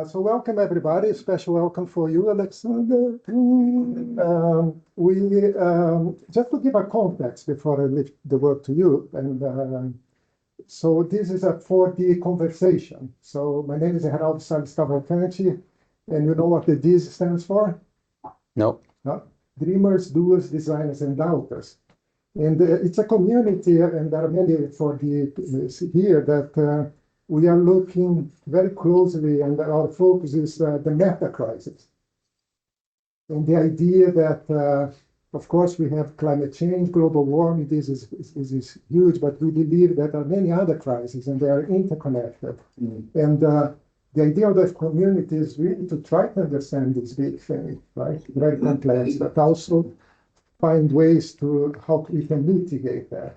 So welcome everybody. A special welcome for you, Alexander. Just to give a context before I leave the word to you, and so this is a 4D conversation. So my name is Alexander Crawford, and you know what the D stands for? No. No? Dreamers, doers, designers, and doubters. And it's a community, and there are many 4D here that we are looking very closely, and our focus is the meta crisis. And the idea that, of course, we have climate change, global warming, this is huge, but we believe that there are many other crises and they are interconnected. And the idea of the community is really to try to understand this big thing, right? Very complex, but also find ways to how we can mitigate that.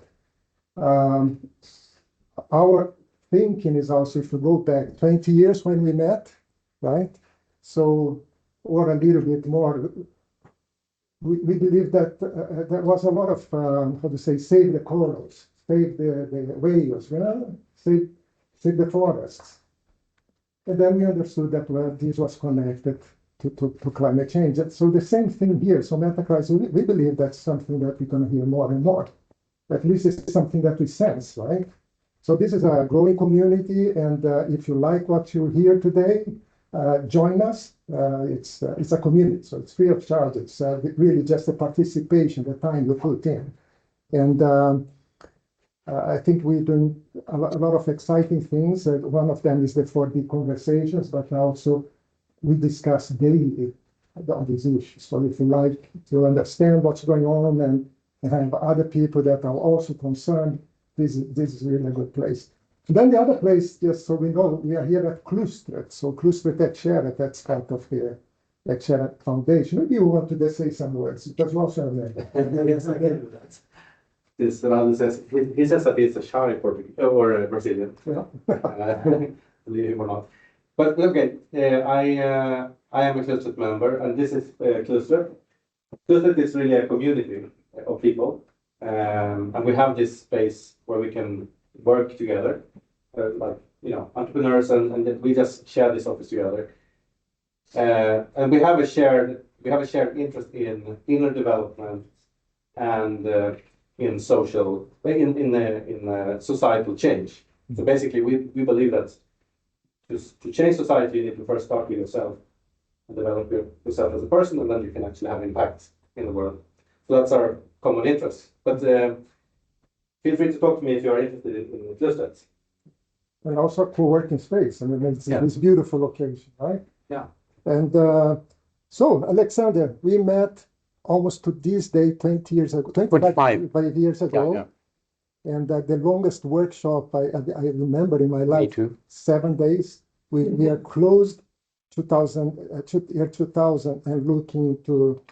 Our thinking is also, if you go back 20 years when we met, right? So, or a little bit more, we believe that there was a lot of, how to say, save the corals, save the whales, you know, save the forests. And then we understood that, well, this was connected to climate change. So the same thing here. So meta-crisis, we believe that's something that we're going to hear more and more. At least it's something that we sense, right? So this is a growing community, and if you like what you hear today, join us. It's a community, so it's free of charge. It's really just a participation, the time you put in. And I think we're doing a lot of exciting things. One of them is the 4D conversations, but also we discuss daily on these issues. So if you like to understand what's going on and have other people that are also concerned, this is really a good place. And then the other place, just so we know, we are here at Klustret. So Klustret at Sheret, that's part of the Sheret Foundation. Maybe you want to just say some words, because you also have that. Yes, I can do that. This Ronaldo says, he says that he's a shy or Brazilian. Yeah. Believe him or not. But okay, I am a Klustret member, and this is Klustret. Klustret is really a community of people. And we have this space where we can work together, like, you know, entrepreneurs, and we just share this office together. And we have a shared interest in inner development and in social, in societal change. So basically, we believe that to change society, you need to first start with yourself and develop yourself as a person, and then you can actually have impact in the world. So that's our common interest. But feel free to talk to me if you are interested in Klustret. And also a co-working space. I mean, it's this beautiful location, right? Yeah. And so, Alexander, we met almost to this day 20 years ago, 25 years ago. Yeah. And the longest workshop I remember in my life, Me too. 7 days. We are closed year 2000 and looking to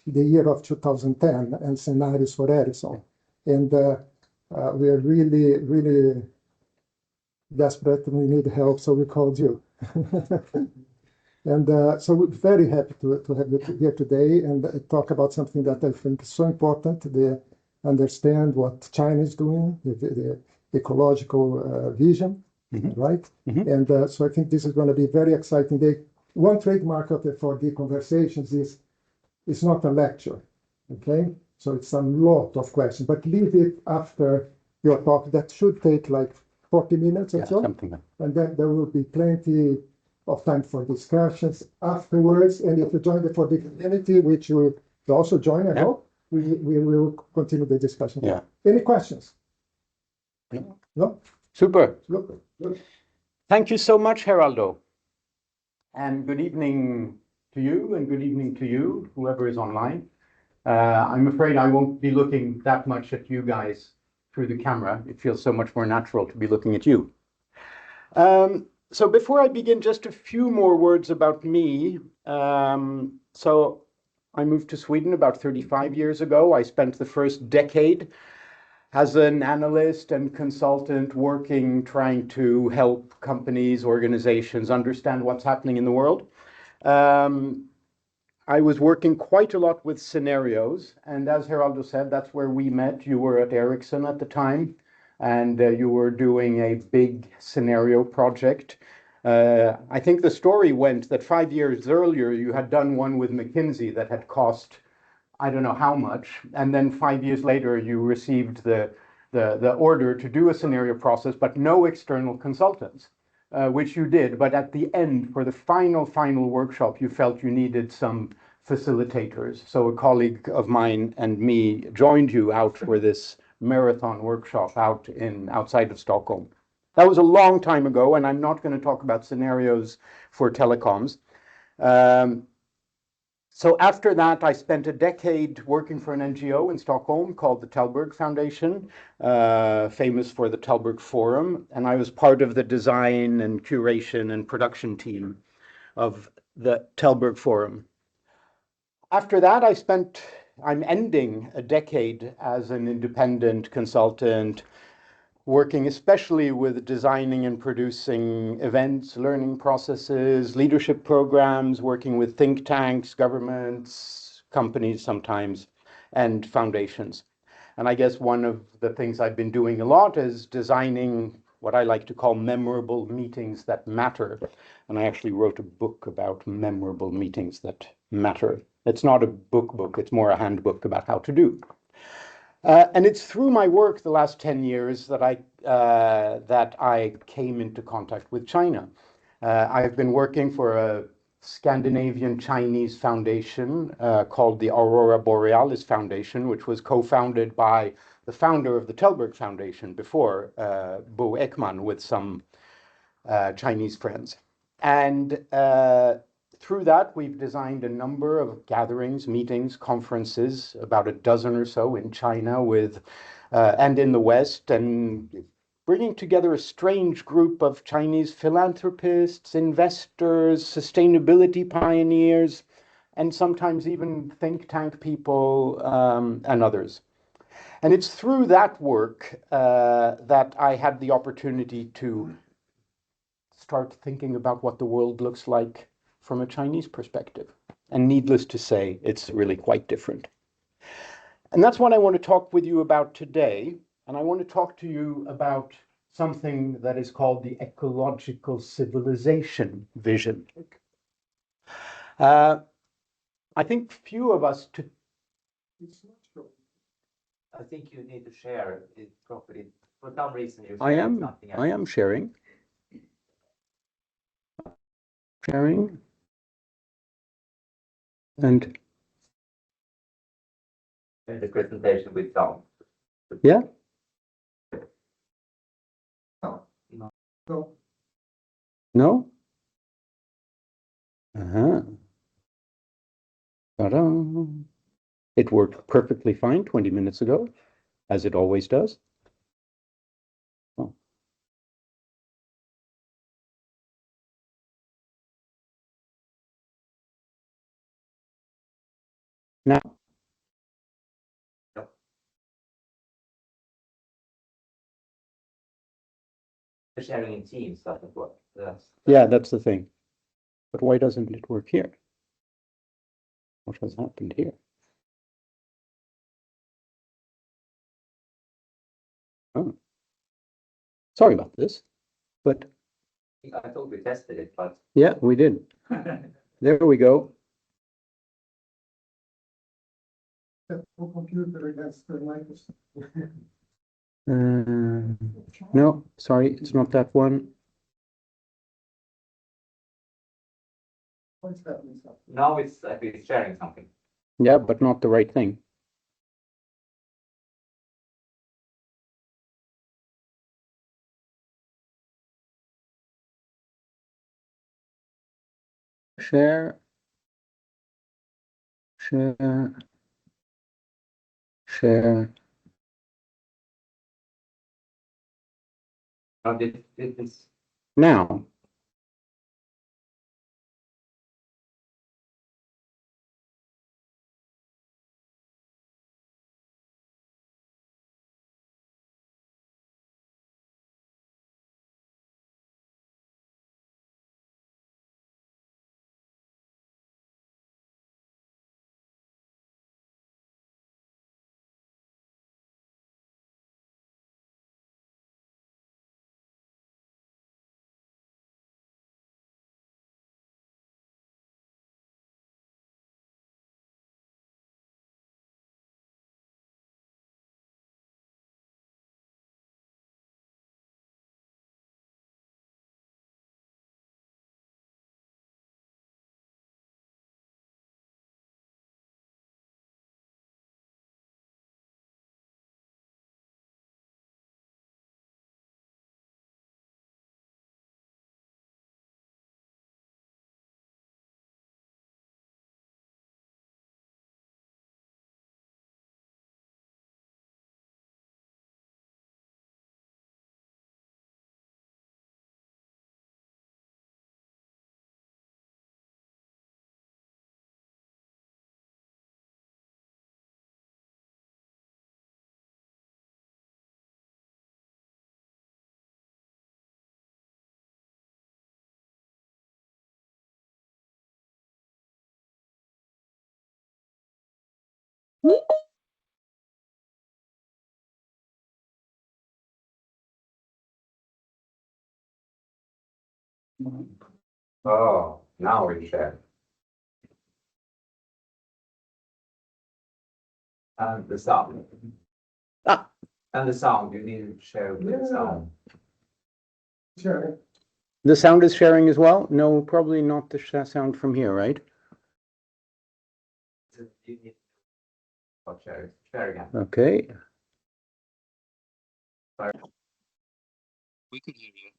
the year of 2010 and scenarios for Edison. And we are really, really desperate and we need help, so we called you. And so we're very happy to have you here today and talk about something that I think is so important, to understand what China is doing, the ecological vision, right? And so I think this is going to be a very exciting day. One trademark of the 4D conversations is it's not a lecture, okay? So it's a lot of questions, but leave it after your talk. That should take like 40 minutes or so. Something like that. And then there will be plenty of time for discussions afterwards. And if you join the 4D community, which you also join, I hope, we will continue the discussion. Yeah. Any questions? No. No? Super. Good. Thank you so much, Geraldo. And good evening to you, and good evening to you, whoever is online. I'm afraid I won't be looking that much at you guys through the camera. It feels so much more natural to be looking at you. So before I begin, just a few more words about me. So I moved to Sweden about 35 years ago. I spent the first decade as an analyst and consultant working, trying to help companies, organizations understand what's happening in the world. I was working quite a lot with scenarios, and as Geraldo said, that's where we met. You were at Ericsson at the time, and you were doing a big scenario project. I think the story went that 5 years earlier you had done one with McKinsey that had cost I don't know how much, and then 5 years later you received the order to do a scenario process, but no external consultants, which you did. But at the end, for the final workshop, you felt you needed some facilitators. So a colleague of mine and me joined you out for this marathon workshop outside of Stockholm. That was a long time ago, and I'm not going to talk about scenarios for telecoms. So after that, I spent a decade working for an NGO in Stockholm called the Tellberg Foundation, famous for the Tellberg Forum, and I was part of the design and curation and production team of the Tellberg Forum. After that, I'm ending a decade as an independent consultant, working especially with designing and producing events, learning processes, leadership programs, working with think tanks, governments, companies sometimes, and foundations. And I guess one of the things I've been doing a lot is designing what I like to call memorable meetings that matter. And I actually wrote a book about memorable meetings that matter. It's not a book, it's more a handbook about how to do. And it's through my work the last 10 years that I came into contact with China. I've been working for a Scandinavian Chinese foundation called the Aurora Borealis Foundation, which was co-founded by the founder of the Tellberg Foundation before, Bo Ekman, with some Chinese friends. And through that, we've designed a number of gatherings, meetings, conferences, about a dozen or so in China and in the West, and bringing together a strange group of Chinese philanthropists, investors, sustainability pioneers, and sometimes even think tank people and others. And it's through that work that I had the opportunity to start thinking about what the world looks like from a Chinese perspective. And needless to say, it's really quite different. And that's what I want to talk with you about today. And I want to talk to you about something that is called the Ecological Civilization Vision. I think few of us took. I think you need to share it properly. For some reason, you're I sharing something else. am sharing. Sharing. And In the presentation with sound. yeah. No. No? Uh-huh. Ta-da. It worked perfectly fine 20 minutes ago, as it always does. Oh. Now, The sharing in Teams doesn't work. yeah, that's the thing. But why doesn't it work here? What has happened here? Oh. Sorry about this, but I thought we tested it, but yeah, we did. There we go. Computer against the Microsoft. No, sorry, it's not that one. What's happening? now it's I think it's sharing something. Yeah, but not the right thing. Share. Share. Share. It's Now. Oh, now we share. And the sound. Ah. And the sound, you need to share with the sound. Sure. The sound is sharing as well? No, probably not the sound from here, right? You need to share, share again. Okay. We could hear you.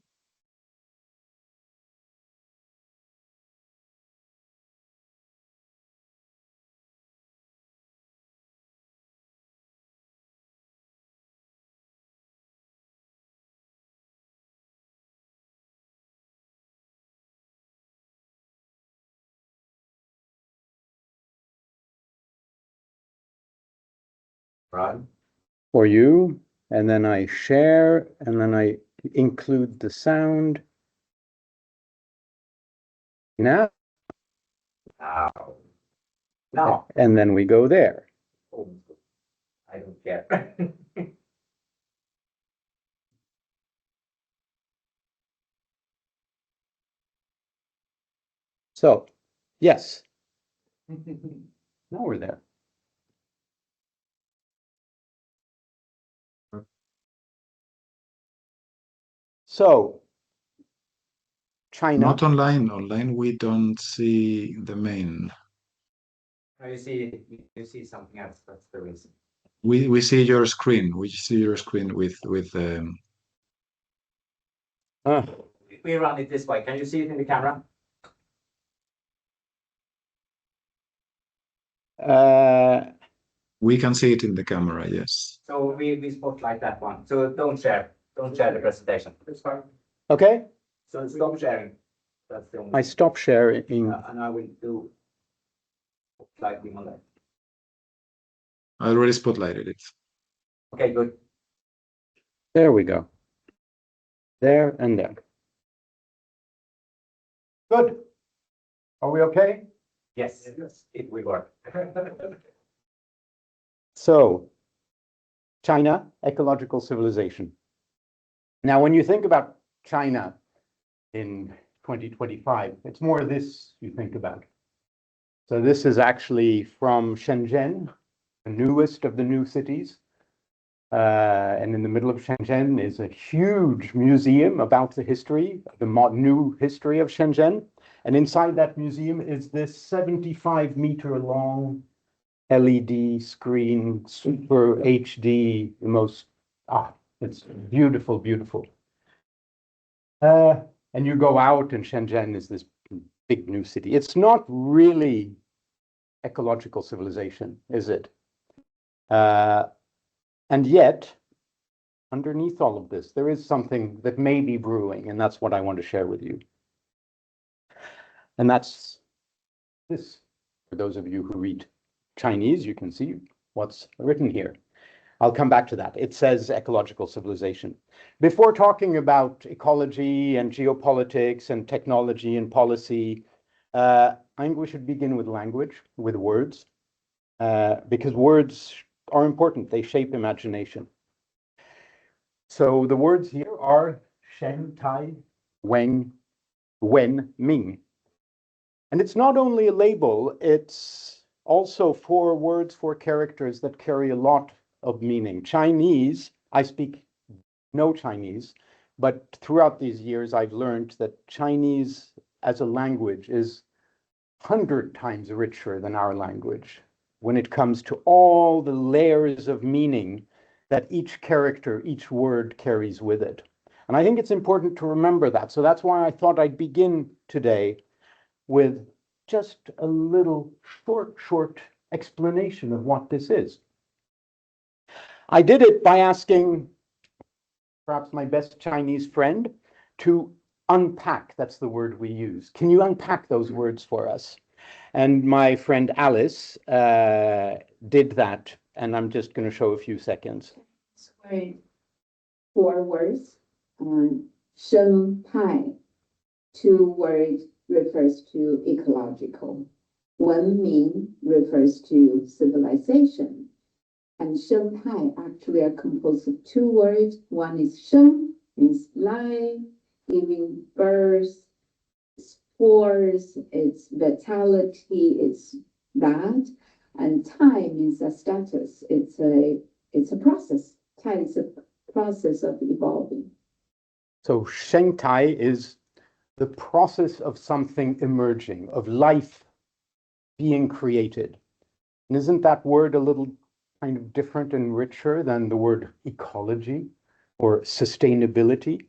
Right? For you, and then I share, and then I include the sound. Now, Now. Now. and then we go there. Oh, I don't care. So, yes, now we're there. So, China. Not online. Online, we don't see the main. You see something else. That's the reason. We see your screen. We see your screen with We run it this way. Can you see it in the camera? we can see it in the camera. Yes. So we spotlight that one. So don't share. Don't share the presentation. It's fine. Okay, So stop sharing. That's the only. I stop sharing. And I will do spotlighting on that. I already spotlighted it. Okay, good. There we go. There and there. Good. Are we okay? Yes, it will work. So, China, ecological civilization. Now, when you think about China in 2025, it's more this you think about. So this is actually from Shenzhen, the newest of the new cities. And in the middle of Shenzhen is a huge museum about the history, the new history of Shenzhen. And inside that museum is this 75-meter long LED screen, super HD, the most, it's beautiful, beautiful. And you go out and Shenzhen is this big new city. It's not really ecological civilization, is it? And yet, underneath all of this, there is something that may be brewing, and that's what I want to share with you. And that's this. For those of you who read Chinese, you can see what's written here. I'll come back to that. It says ecological civilization. Before talking about ecology and geopolitics and technology and policy, I think we should begin with language, with words, because words are important. They shape imagination. So the words here are Shen, Tai, Wen, Ming. And it's not only a label, it's also 4 words, 4 characters that carry a lot of meaning. Chinese, I speak no Chinese, but throughout these years, I've learned that Chinese as a language is 100 times richer than our language when it comes to all the layers of meaning that each character, each word carries with it. And I think it's important to remember that. So that's why I thought I'd begin today with just a little short explanation of what this is. I did it by asking perhaps my best Chinese friend to unpack, that's the word we use. Can you unpack those words for us? And my friend Alice did that, and I'm just going to show a few seconds. Word, 4 words. Shen, Tai, 2 words refers to ecological. Wenming refers to civilization. And Shanghai actually are composed of two words. One is Sheng, means life, giving birth, force, it's vitality, it's that. And time means a status. It's a process. Time is a process of evolving. So Shengtai is the process of something emerging, of life being created. And isn't that word a little kind of different and richer than the word ecology or sustainability?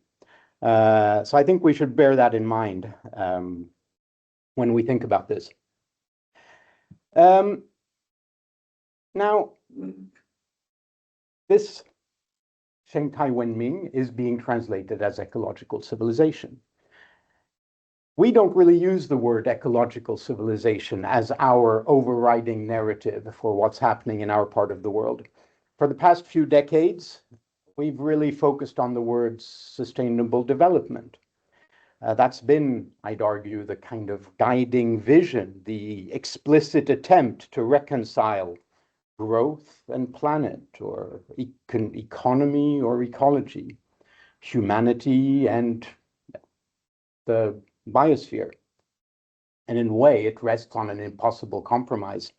So I think we should bear that in mind when we think about this. Now, this Shengtai Wenming is being translated as ecological civilization. We don't really use the word ecological civilization as our overriding narrative for what's happening in our part of the world. For the past few decades, we've really focused on the word sustainable development. That's been, I'd argue, the kind of guiding vision, the explicit attempt to reconcile growth and planet, or economy or ecology, humanity and the biosphere. And in a way, it rests on an impossible compromise,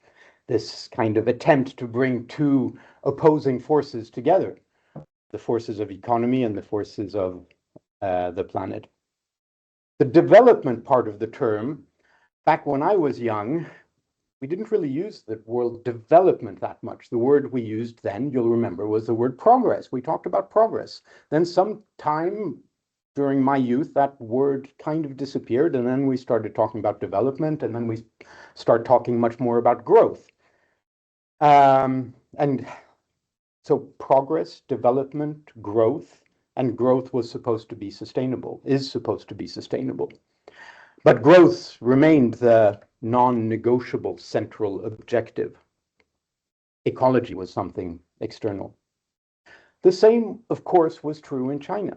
this kind of attempt to bring two opposing forces together, the forces of economy and the forces of the planet. The development part of the term, back when I was young, we didn't really use the word development that much. The word we used then, you'll remember, was the word progress. We talked about progress. Then sometime during my youth, that word kind of disappeared, and then we started talking about development, and then we start talking much more about growth. And so progress, development, growth, and growth was supposed to be sustainable, is supposed to be sustainable. But growth remained the non-negotiable central objective. Ecology was something external. The same, of course, was true in China.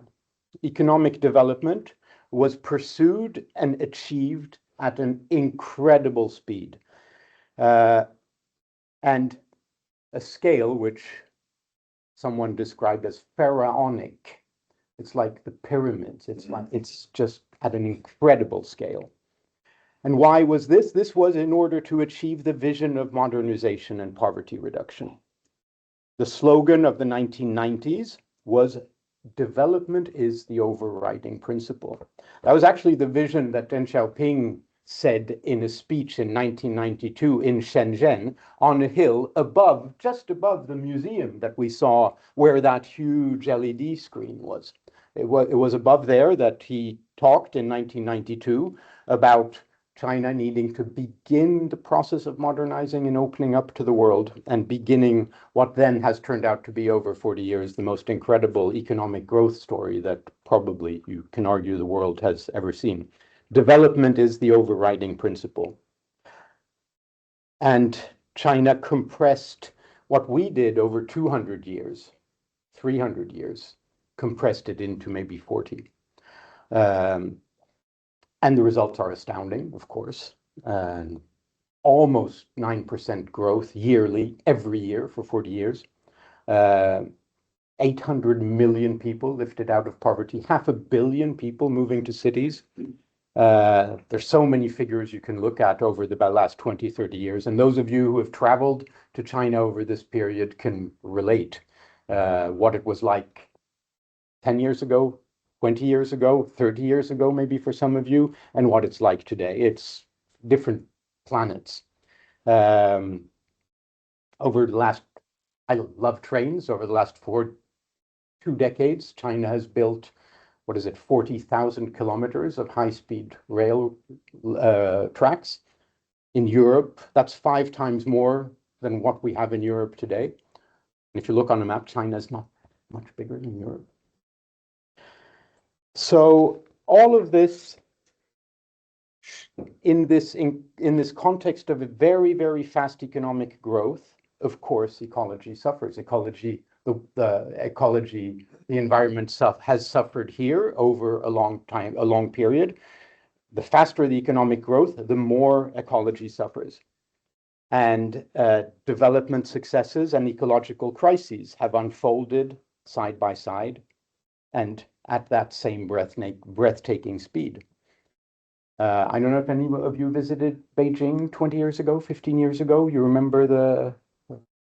Economic development was pursued and achieved at an incredible speed, and a scale which someone described as pharaonic. It's like the pyramids. It's just at an incredible scale. And why was this? This was in order to achieve the vision of modernization and poverty reduction. The slogan of the 1990s was development is the overriding principle. That was actually the vision that Deng Xiaoping said in a speech in 1992 in Shenzhen on a hill above, just above the museum that we saw where that huge LED screen was. It was above there that he talked in 1992 about China needing to begin the process of modernizing and opening up to the world and beginning what then has turned out to be over 40 years, the most incredible economic growth story that probably you can argue the world has ever seen. Development is the overriding principle. And China compressed what we did over 200 years, 300 years, compressed it into maybe 40. And the results are astounding, of course. Almost 9% growth yearly, every year for 40 years. 800 million people lifted out of poverty, 500 million people moving to cities. There's so many figures you can look at over the last 20, 30 years. And those of you who have traveled to China over this period can relate what it was like 10 years ago, 20 years ago, 30 years ago, maybe for some of you, and what it's like today. It's different planets. Over the last, I love trains, over the last 2 decades, China has built, 40,000 kilometers of high-speed rail tracks. In Europe, that's 5 times more than what we have in Europe today. If you look on a map, China is not much bigger than Europe. So all of this, in this context of a very, very fast economic growth, of course, ecology suffers. The environment has suffered here over a long time, a long period. the faster the economic growth, the more ecology suffers. And development successes and ecological crises have unfolded side by side and at that same breathtaking speed. I don't know if any of you visited Beijing 20 years ago, 15 years ago. You remember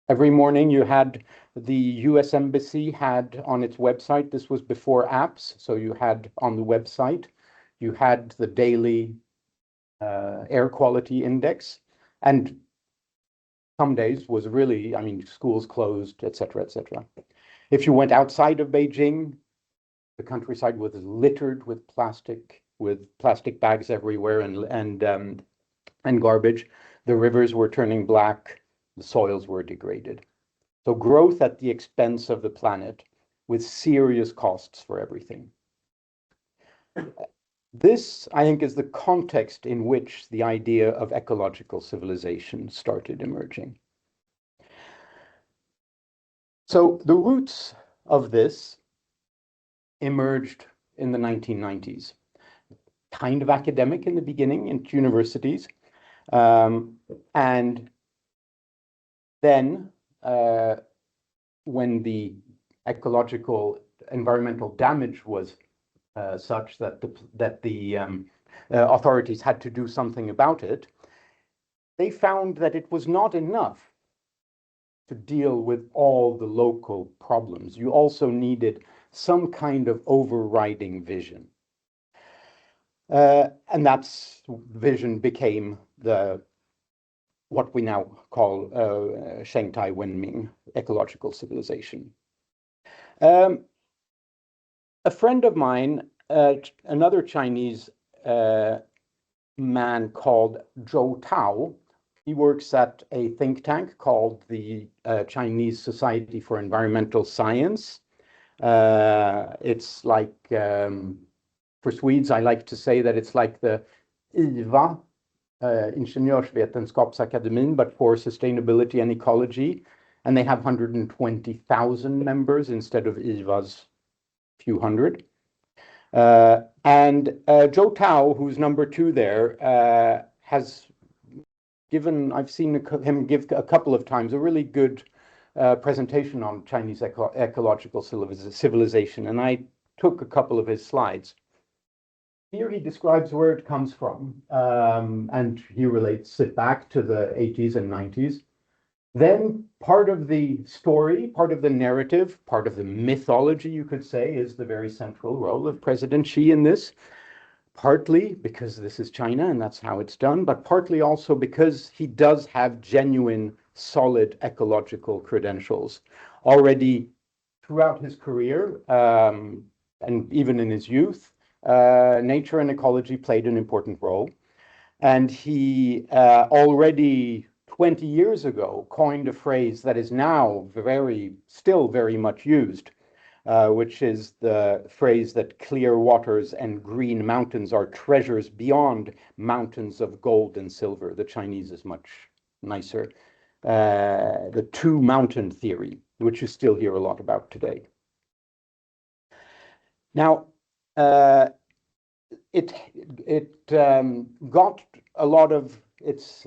every morning you had the US Embassy had on its website, this was before apps, so you had on the website, you had the daily air quality index, and some days was really, I mean, schools closed, etc., etc. If you went outside of Beijing, the countryside was littered with plastic bags everywhere and garbage. The rivers were turning black, the soils were degraded. So growth at the expense of the planet with serious costs for everything. This, I think, is the context in which the idea of ecological civilization started emerging. So the roots of this emerged in the 1990s. Kind of academic in the beginning in universities. And then when the ecological environmental damage was such that the authorities had to do something about it, they found that it was not enough to deal with all the local problems. You also needed some kind of overriding vision. And that vision became what we now call Shengtai Wenming, ecological civilization. A friend of mine, another Chinese man called Zhou Tao, he works at a think tank called the Chinese Society for Environmental Science. It's like, for Swedes, I like to say that it's like the IVA, Ingenjörsvetenskapsakademin, but for sustainability and ecology. And they have 120,000 members instead of IVA's few hundred. And Zhou Tao, who's number 2 there, has given, I've seen him give a couple of times, a really good presentation on Chinese ecological civilization. And I took a couple of his slides. Here he describes where it comes from, and he relates it back to the 80s and 90s. Then part of the story, part of the narrative, part of the mythology, you could say, is the very central role of President Xi in this, partly because this is China and that's how it's done, but partly also because he does have genuine, solid ecological credentials. Already throughout his career, and even in his youth, nature and ecology played an important role. And he already 20 years ago coined a phrase that is now still very much used, which is the phrase that clear waters and green mountains are treasures beyond mountains of gold and silver. The Chinese is much nicer. The two-mountain theory, which you still hear a lot about today. Now, it got a lot of its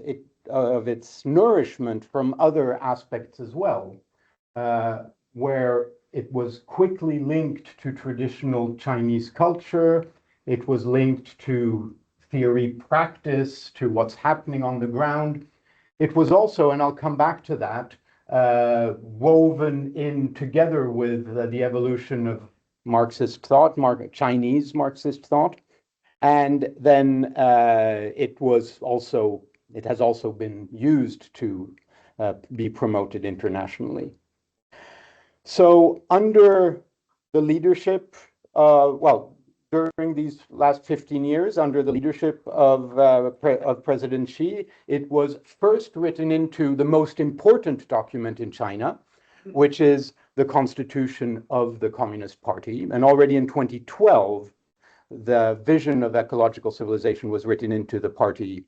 nourishment from other aspects as well, where it was quickly linked to traditional Chinese culture. It was linked to theory practice, to what's happening on the ground. It was also, and I'll come back to that, woven in together with the evolution of Marxist thought, Chinese Marxist thought. And then it has also been used to be promoted internationally. So under the leadership, during these last 15 years, under the leadership of President Xi, it was first written into the most important document in China, which is the Constitution of the Communist Party. And already in 2012, the vision of ecological civilization was written into the party,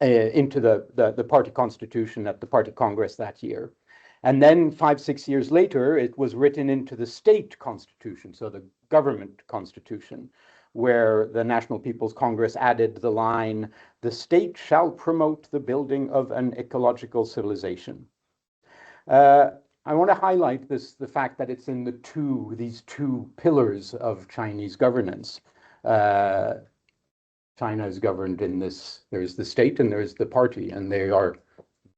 into the party constitution at the party congress that year. And then 5-6 years later, it was written into the state constitution, so the government constitution, where the National People's Congress added the line, "The state shall promote the building of an ecological civilization." I want to highlight the fact that it's in these two pillars of Chinese governance. China is governed in this, there's the state and there's the party, and they are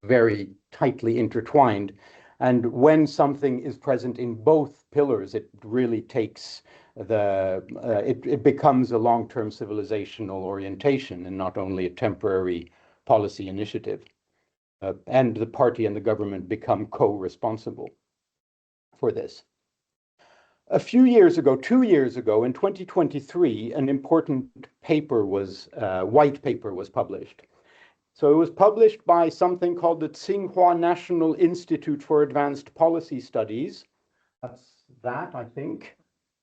very tightly intertwined. And when something is present in both pillars, it really takes it becomes a long-term civilizational orientation and not only a temporary policy initiative. And the party and the government become co-responsible for this. A few years ago, 2 years ago, in 2023, an important white paper was published. So it was published by something called the Tsinghua National Institute for Advanced Policy Studies. That's that, I think.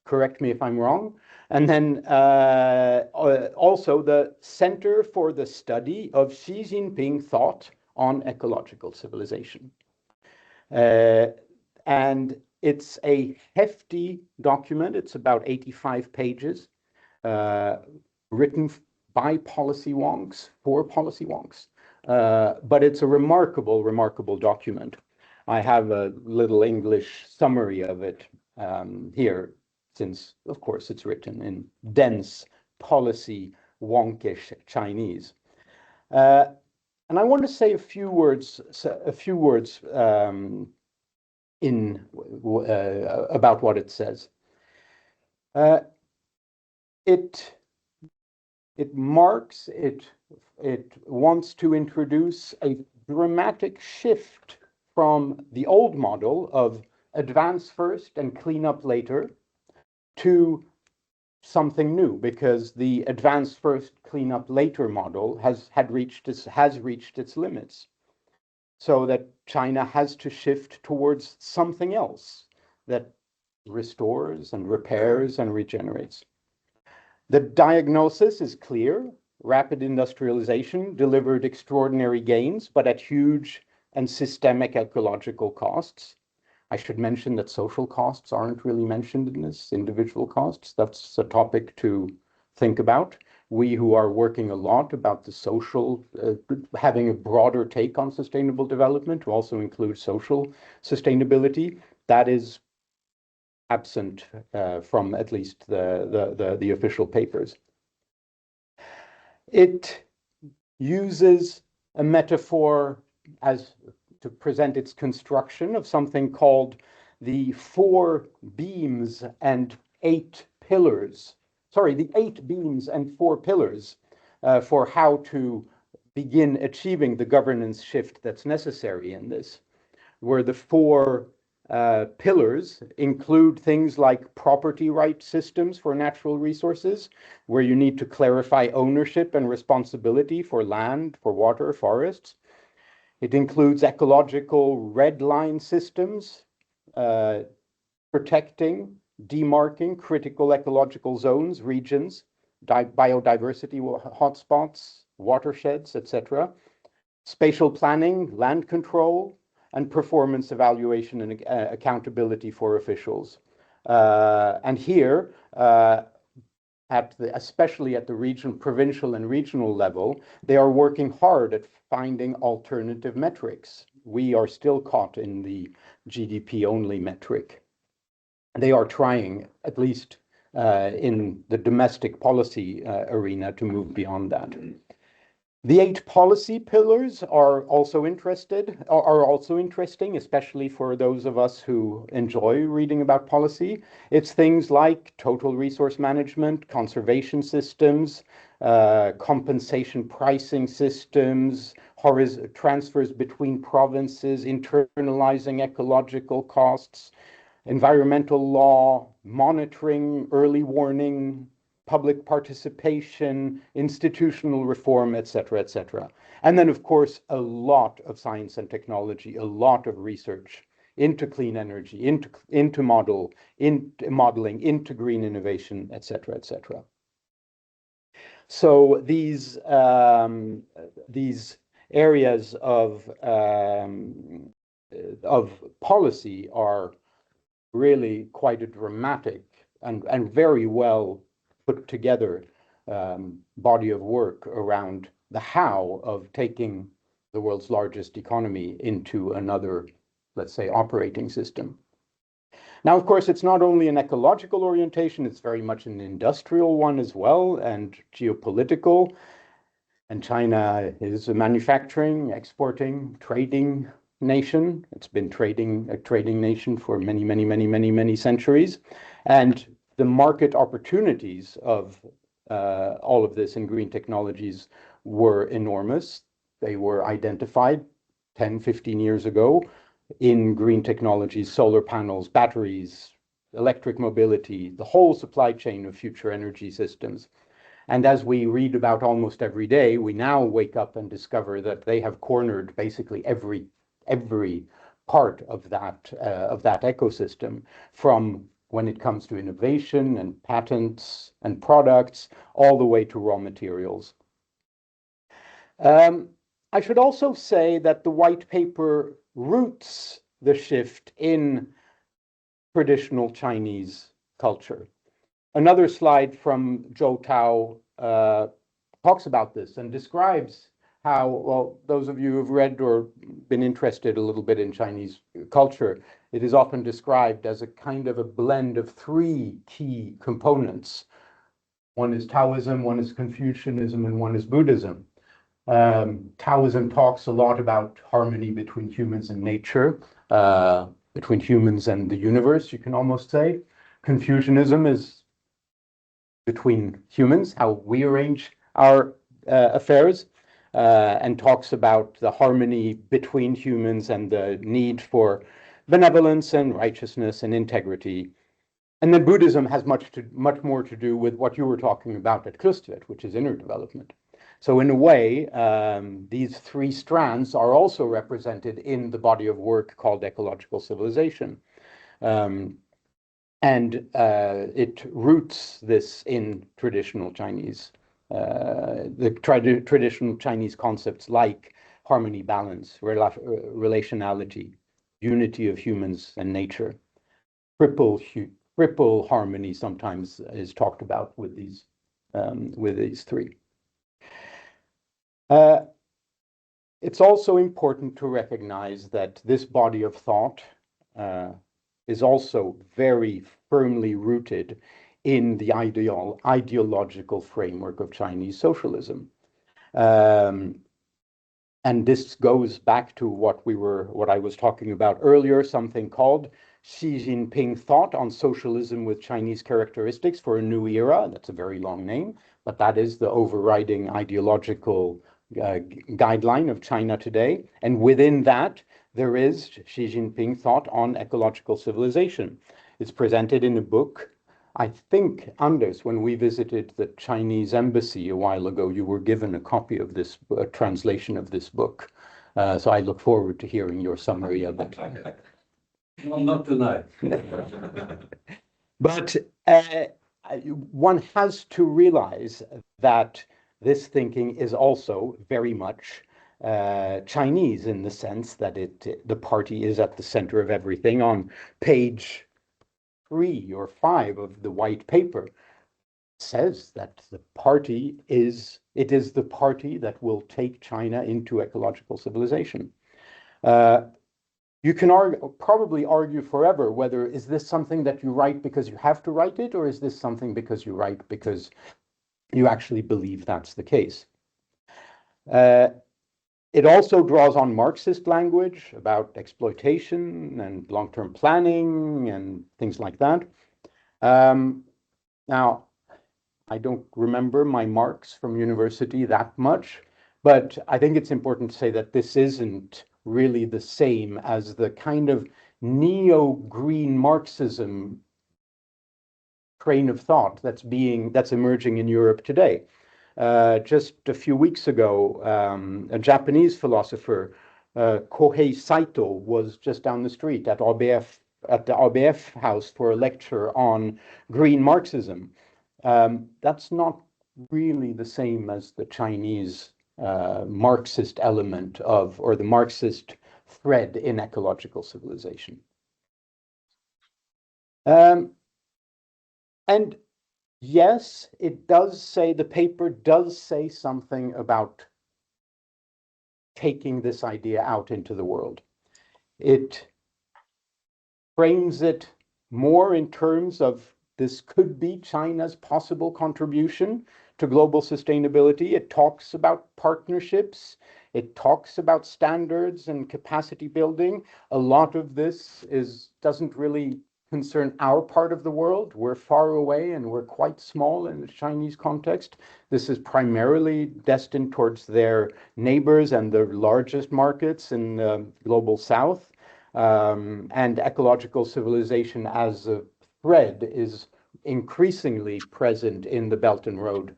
Correct me if I'm wrong. And then also the Center for the Study of Xi Jinping Thought on Ecological Civilization. And it's a hefty document. It's about 85 pages, written by policy wonks, for policy wonks. But it's a remarkable, remarkable document. I have a little English summary of it here, since, of course, it's written in dense policy wonkish Chinese. And I want to say a few words about what it says. It wants to introduce a dramatic shift from the old model of advance first and clean up later to something new, because the advance first, clean up later model has reached its limits. So that China has to shift towards something else that restores and repairs and regenerates. The diagnosis is clear. Rapid industrialization delivered extraordinary gains, but at huge and systemic ecological costs. I should mention that social costs aren't really mentioned in this, individual costs. That's a topic to think about. We who are working a lot about the social, having a broader take on sustainable development to also include social sustainability, that is absent from at least the official papers. It uses a metaphor as to present its construction of something called the 4 beams and 8 pillars. Sorry, the 8 beams and 4 pillars for how to begin achieving the governance shift that's necessary in this, where the 4 pillars include things like property right systems for natural resources, where you need to clarify ownership and responsibility for land, for water, forests. It includes ecological red line systems, protecting, demarking critical ecological zones, regions, biodiversity hotspots, watersheds, etc. Spatial planning, land control, and performance evaluation and accountability for officials. And here, especially at the provincial and regional level, they are working hard at finding alternative metrics. We are still caught in the GDP only metric. They are trying, at least in the domestic policy arena, to move beyond that. The 8 policy pillars are also interesting, especially for those of us who enjoy reading about policy. It's things like total resource management, conservation systems, compensation pricing systems, transfers between provinces, internalizing ecological costs, environmental law, monitoring, early warning, public participation, institutional reform, etc., etc. And then, of course, a lot of science and technology, a lot of research into clean energy, into modeling, into green innovation, etc., etc. So these areas of policy are really quite a dramatic and very well put together body of work around the how of taking the world's largest economy into another, let's say, operating system. Now, of course, it's not only an ecological orientation, it's very much an industrial one as well, and geopolitical. And China is a manufacturing, exporting, trading nation. It's been a trading nation for many centuries. And the market opportunities of all of this in green technologies were enormous. They were identified 10, 15 years ago in green technologies, solar panels, batteries, electric mobility, the whole supply chain of future energy systems. And as we read about almost every day, we now wake up and discover that they have cornered basically every part of that ecosystem, from when it comes to innovation and patents and products, all the way to raw materials. I should also say that the white paper roots the shift in traditional Chinese culture. Another slide from Zhou Tao talks about this and describes how, well, those of you who've read or been interested a little bit in Chinese culture, it is often described as a kind of a blend of three key components. One is Taoism, one is Confucianism, and one is Buddhism. Taoism talks a lot about harmony between humans and nature, between humans and the universe, you can almost say. Confucianism is between humans, how we arrange our affairs, and talks about the harmony between humans and the need for benevolence and righteousness and integrity. And then Buddhism has much more to do with what you were talking about at Klustvet, which is inner development. So in a way, these three strands are also represented in the body of work called Ecological Civilization. And it roots this in traditional Chinese, traditional Chinese concepts like harmony, balance, relationality, unity of humans and nature. Triple harmony sometimes is talked about with these three. It's also important to recognize that this body of thought is also very firmly rooted in the ideological framework of Chinese socialism. And this goes back to what I was talking about earlier, something called Xi Jinping Thought on Socialism with Chinese Characteristics for a New Era. That's a very long name, but that is the overriding ideological guideline of China today. And within that, there is Xi Jinping Thought on Ecological Civilization. It's presented in a book. I think, Anders, when we visited the Chinese embassy a while ago, you were given a copy of this, a translation of this book. So I look forward to hearing your summary of it. No, not tonight. But one has to realize that this thinking is also very much Chinese, in the sense that the party is at the center of everything. On page 3 or 5 of the white paper, it says that the party is the party that will take China into ecological civilization. You can probably argue forever whether is this something that you write because you have to write it, or is this something because you write because you actually believe that's the case. It also draws on Marxist language about exploitation and long-term planning and things like that. Now, I don't remember my Marx from university that much, but I think it's important to say that this isn't really the same as the kind of neo-green Marxism train of thought that's emerging in Europe today. Just a few weeks ago, a Japanese philosopher, Kohei Saito, was just down the street at the RBF house for a lecture on green Marxism. That's not really the same as the Chinese Marxist element or the Marxist thread in ecological civilization. And yes, it does say, the paper does say something about taking this idea out into the world. It frames it more in terms of this could be China's possible contribution to global sustainability. It talks about partnerships. It talks about standards and capacity building. A lot of this doesn't really concern our part of the world. We're far away and we're quite small in the Chinese context. This is primarily destined towards their neighbors and the largest markets in the global south. And ecological civilization as a thread is increasingly present in the Belt and Road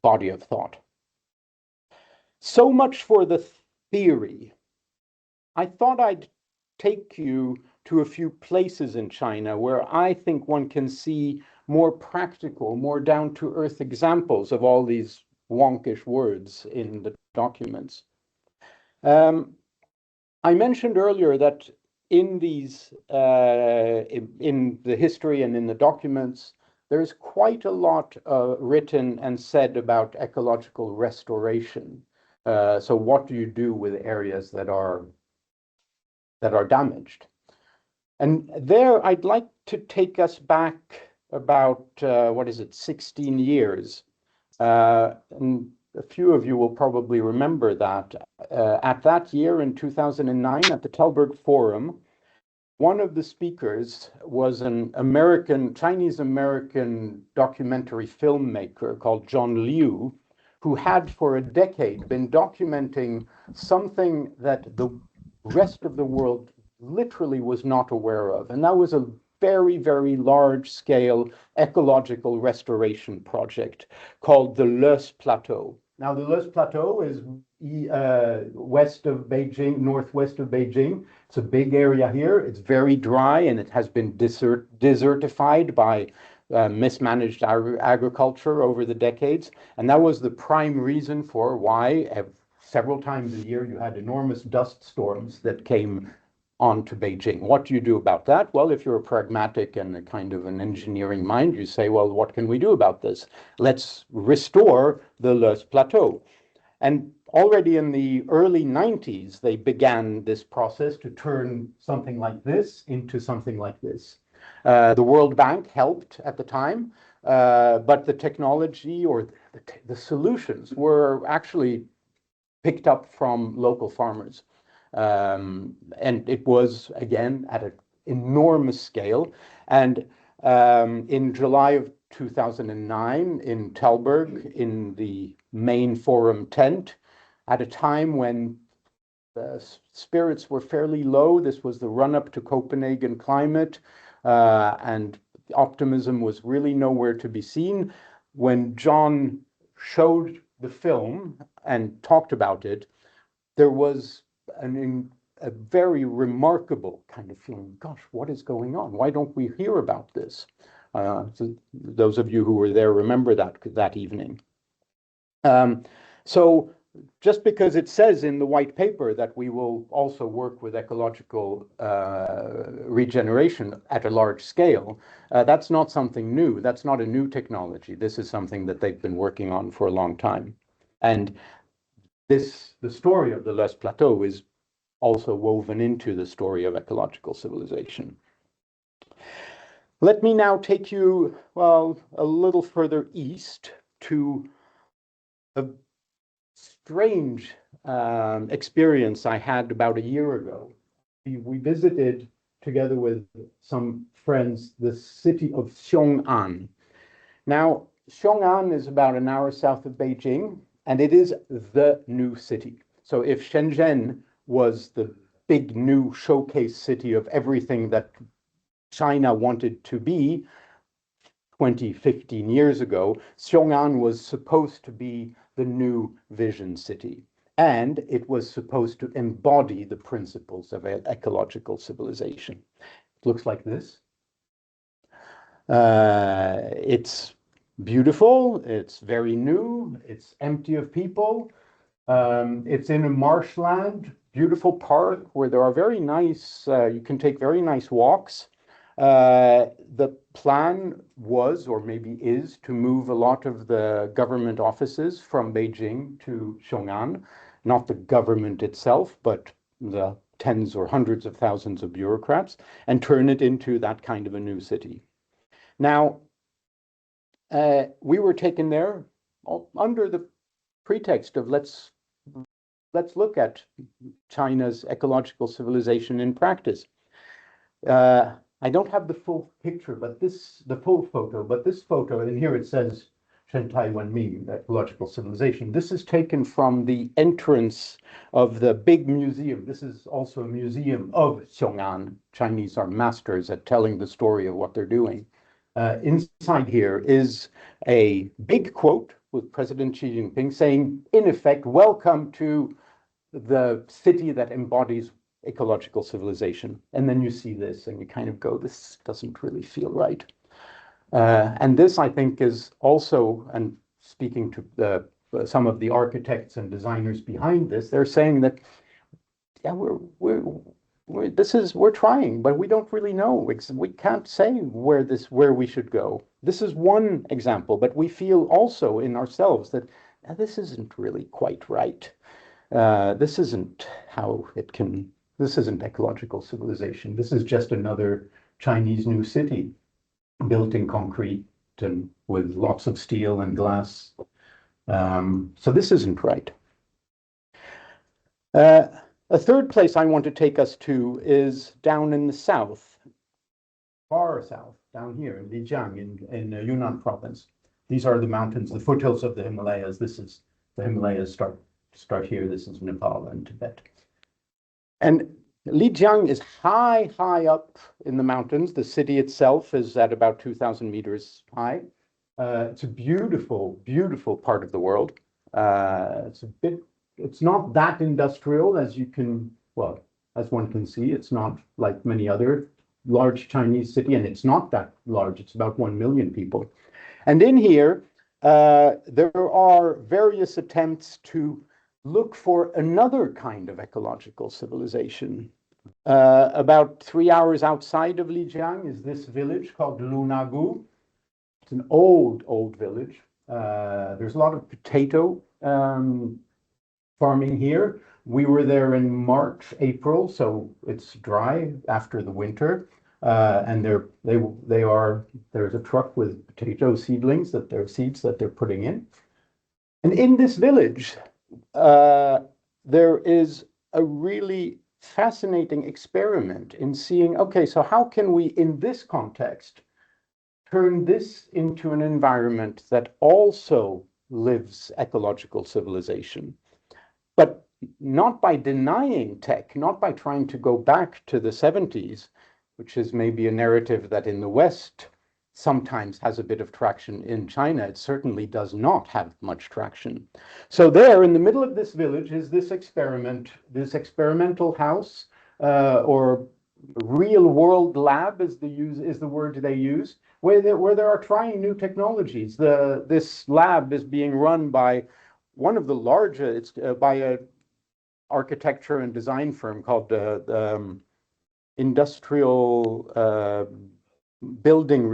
body of thought. So much for the theory. I thought I'd take you to a few places in China where I think one can see more practical, more down-to-earth examples of all these wonkish words in the documents. I mentioned earlier that in these, in the history and in the documents, there's quite a lot written and said about ecological restoration. So what do you do with areas that are damaged? And there, I'd like to take us back about, 16 years. And a few of you will probably remember that. At that year, in 2009, at the Telberg Forum, one of the speakers was an Chinese-American documentary filmmaker called John Liu, who had for a decade been documenting something that the rest of the world literally was not aware of. And that was a very, very large-scale ecological restoration project called the Loess Plateau. Now, the Loess Plateau is west of Beijing, northwest of Beijing. It's a big area here. It's very dry, and it has been desertified by mismanaged agriculture over the decades. And that was the prime reason for why several times a year you had enormous dust storms that came onto Beijing. What do you do about that? Well, if you're a pragmatic and a kind of an engineering mind, you say, well, what can we do about this? Let's restore the Loess Plateau. And already in the early 90s, they began this process to turn something like this into something like this. The World Bank helped at the time, but the technology or the solutions were actually picked up from local farmers. And it was, again, at an enormous scale. And in July of 2009, in Telberg, in the main forum tent, at a time when the spirits were fairly low, this was the run-up to Copenhagen climate, and optimism was really nowhere to be seen. When John showed the film and talked about it, there was a very remarkable kind of feeling, gosh, what is going on? Why don't we hear about this? So those of you who were there remember that evening. So just because it says in the white paper that we will also work with ecological regeneration at a large scale, that's not something new. That's not a new technology. This is something that they've been working on for a long time. And the story of the Loess Plateau is also woven into the story of ecological civilization. Let me now take you, well, a little further east to a strange experience I had about a year ago. We visited, together with some friends, the city of Xiong'an. Now, Xiong'an is about an hour south of Beijing, and it is the new city. So if Shenzhen was the big new showcase city of everything that China wanted to be 20, 15 years ago, Xiong'an was supposed to be the new vision city. And it was supposed to embody the principles of ecological civilization. It looks like this. It's beautiful, it's very new, it's empty of people. It's in a marshland, beautiful park where there are very nice, you can take very nice walks. The plan was, or maybe is, to move a lot of the government offices from Beijing to Xiong'an, not the government itself, but the tens or hundreds of thousands of bureaucrats, and turn it into that kind of a new city. Now, we were taken there under the pretext of let's look at China's ecological civilization in practice. I don't have the full picture, but the full photo, but this photo, and here it says Shentai Wenming, Ecological Civilization. This is taken from the entrance of the big museum. This is also a museum of Xiong'an. Chinese are masters at telling the story of what they're doing. Inside here is a big quote with President Xi Jinping saying, in effect, welcome to the city that embodies ecological civilization. And then you see this and you kind of go, this doesn't really feel right. And this, I think, is also, and speaking to some of the architects and designers behind this, they're saying that, yeah, we're trying, but we don't really know. We can't say where we should go. This is one example, but we feel also in ourselves that this isn't really quite right. This isn't how it can. This isn't ecological civilization. This is just another Chinese new city built in concrete and with lots of steel and glass. So this isn't right. A third place I want to take us to is down in the south, far south, down here in Lijiang in Yunnan province. These are the mountains, the foothills of the Himalayas. This is the Himalayas start here. This is Nepal and Tibet. And Lijiang is high up in the mountains. The city itself is at about 2,000 meters high. It's a beautiful, beautiful part of the world. It's not that industrial as as one can see. It's not like many other large Chinese city, and it's not that large. It's about 1 million people. And in here, there are various attempts to look for another kind of ecological civilization. About 3 hours outside of Lijiang is this village called Lunagu. It's an old village. There's a lot of potato farming here. We were there in March, April, so it's dry after the winter. And there's a truck with potato seedlings seeds that they're putting in. And in this village, there is a really fascinating experiment in seeing, okay, so how can we, in this context, turn this into an environment that also lives ecological civilization, but not by denying tech, not by trying to go back to the 70s, which is maybe a narrative that in the West sometimes has a bit of traction. In China, it certainly does not have much traction. So there in the middle of this village is this experimental house, or real world lab is the word they use, where they are trying new technologies. This lab is being run by one of the largest, by a architecture and design firm called the Building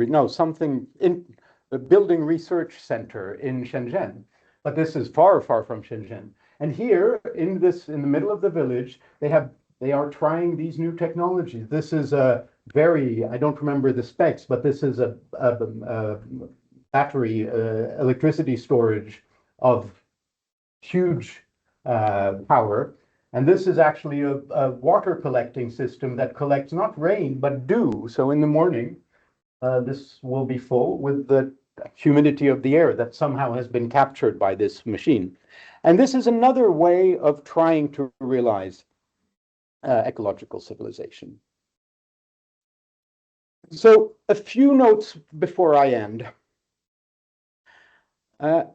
Research Center in Shenzhen. But this is far from Shenzhen. And here in the middle of the village, they are trying these new technologies. This is a I don't remember the specs, but this is a battery electricity storage of huge power. And this is actually a water collecting system that collects not rain, but dew. So in the morning, this will be full with the humidity of the air that somehow has been captured by this machine. And this is another way of trying to realize ecological civilization. So a few notes before I end. I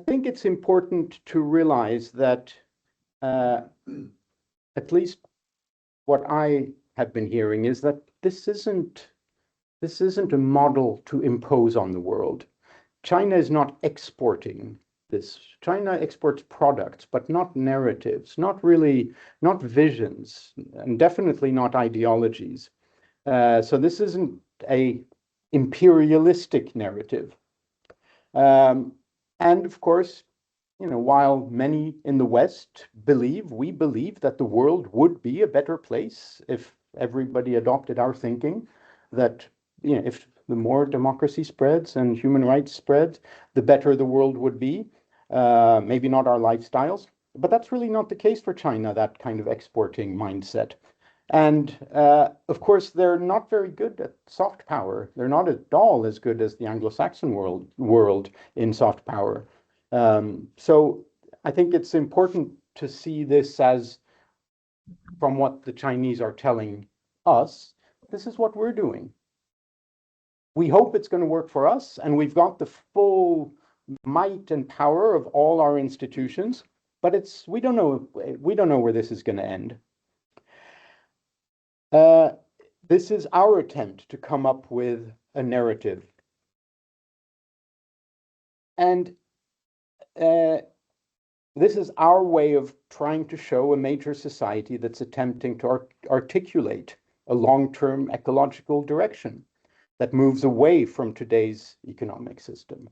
think it's important to realize that at least what I have been hearing is that this isn't a model to impose on the world. China is not exporting this. China exports products, but not narratives, not visions, and definitely not ideologies. So this isn't a imperialistic narrative. And of course, while many in the West we believe that the world would be a better place if everybody adopted our thinking, that if the more democracy spreads and human rights spread, the better the world would be. Maybe not our lifestyles, but that's really not the case for China, that kind of exporting mindset. And of course, they're not very good at soft power. They're not at all as good as the Anglo-Saxon world in soft power. So I think it's important to see this as, from what the Chinese are telling us, this is what we're doing. We hope it's going to work for us, and we've got the full might and power of all our institutions, but we don't know where this is going to end. This is our attempt to come up with a narrative. And this is our way of trying to show a major society that's attempting to articulate a long-term ecological direction that moves away from today's economic system.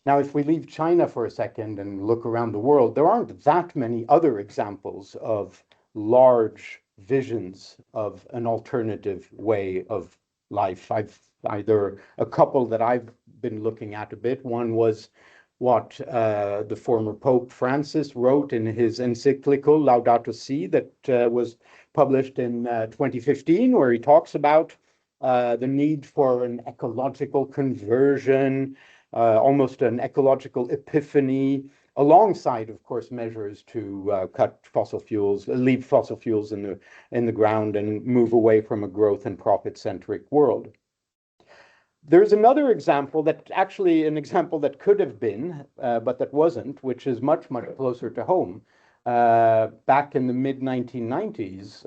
Now, if we leave China for a second and look around the world, there aren't that many other examples of large visions of an alternative way of life. I've either a couple that I've been looking at a bit. One was what the former Pope Francis wrote in his encyclical Laudato Si that was published in 2015, where he talks about the need for an ecological conversion, almost an ecological epiphany, alongside, of course, measures to cut fossil fuels, leave fossil fuels in the ground and move away from a growth and profit-centric world. There's another example that an example that could have been, but that wasn't, which is much, much closer to home. Back in the mid-1990s,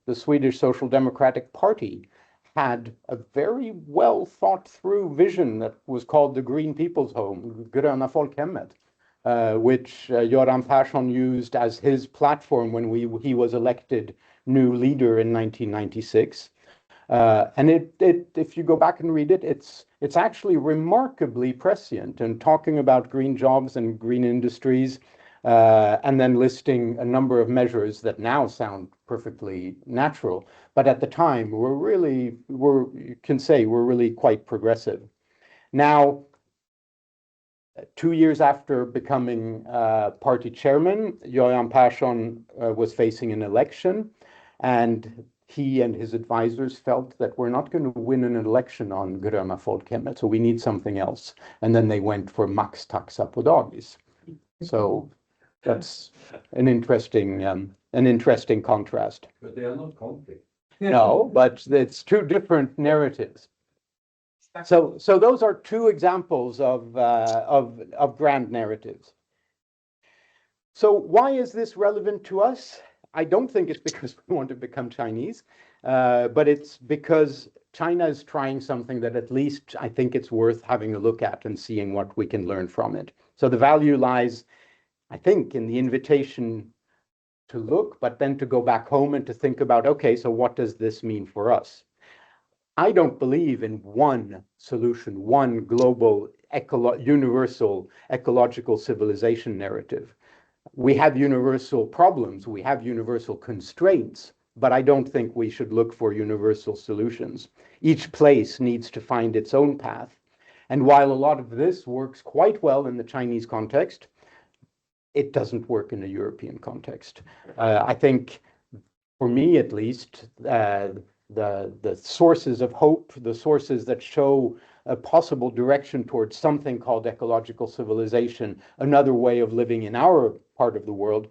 the Swedish Social Democratic Party had a very well thought through vision that was called the Green People's Home, Gröna Folkhemmet, which Göran Persson used as his platform when he was elected new leader in 1996. And if you go back and read it, it's actually remarkably prescient and talking about green jobs and green industries, and then listing a number of measures that now sound perfectly natural, but at the time you can say we're really quite progressive. Now, 2 years after becoming party chairman, Göran Persson was facing an election, and he and his advisors felt that we're not going to win an election on Gröna Folkhemmet, so we need something else. And then they went for maxtaxa på dagis. So that's an interesting contrast. But they are not conflict. No, but it's two different narratives. So those are two examples of grand narratives. So why is this relevant to us? I don't think it's because we want to become Chinese, but it's because China is trying something that at least I think it's worth having a look at and seeing what we can learn from it. So the value lies, I think, in the invitation to look, but then to go back home and to think about, okay, so what does this mean for us? I don't believe in one solution, one global, universal ecological civilization narrative. We have universal problems, we have universal constraints, but I don't think we should look for universal solutions. Each place needs to find its own path. And while a lot of this works quite well in the Chinese context, it doesn't work in a European context. I think, for me at least, the sources of hope, the sources that show a possible direction towards something called ecological civilization, another way of living in our part of the world,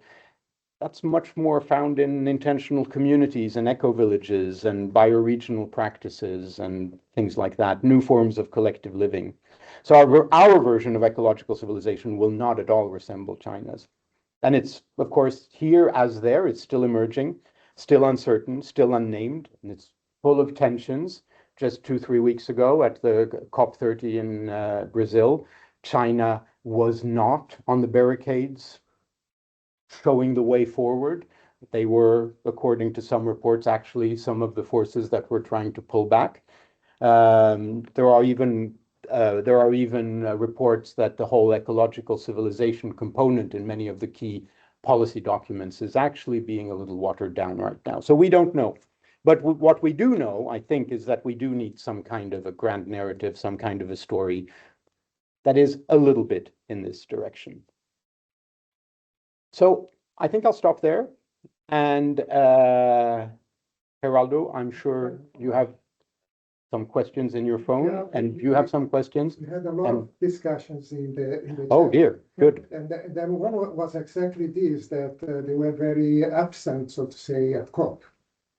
that's much more found in intentional communities and eco-villages and bioregional practices and things like that, new forms of collective living. So our version of ecological civilization will not at all resemble China's. And it's, of course, here as there, it's still emerging, still uncertain, still unnamed, and it's full of tensions. Just 2-3 weeks ago at the COP30 in Brazil, China was not on the barricades showing the way forward. They were, according to some reports, actually some of the forces that were trying to pull back. There are even reports that the whole ecological civilization component in many of the key policy documents is actually being a little watered down right now. So we don't know. But what we do know, I think, is that we do need some kind of a grand narrative, some kind of a story that is a little bit in this direction. So I think I'll stop there. And Geraldo, I'm sure you have some questions in your phone, Yeah, and you have some questions. We had a lot of discussions in the Oh chat. dear, good. And then one was exactly this, that they were very absent, so to say, at COP.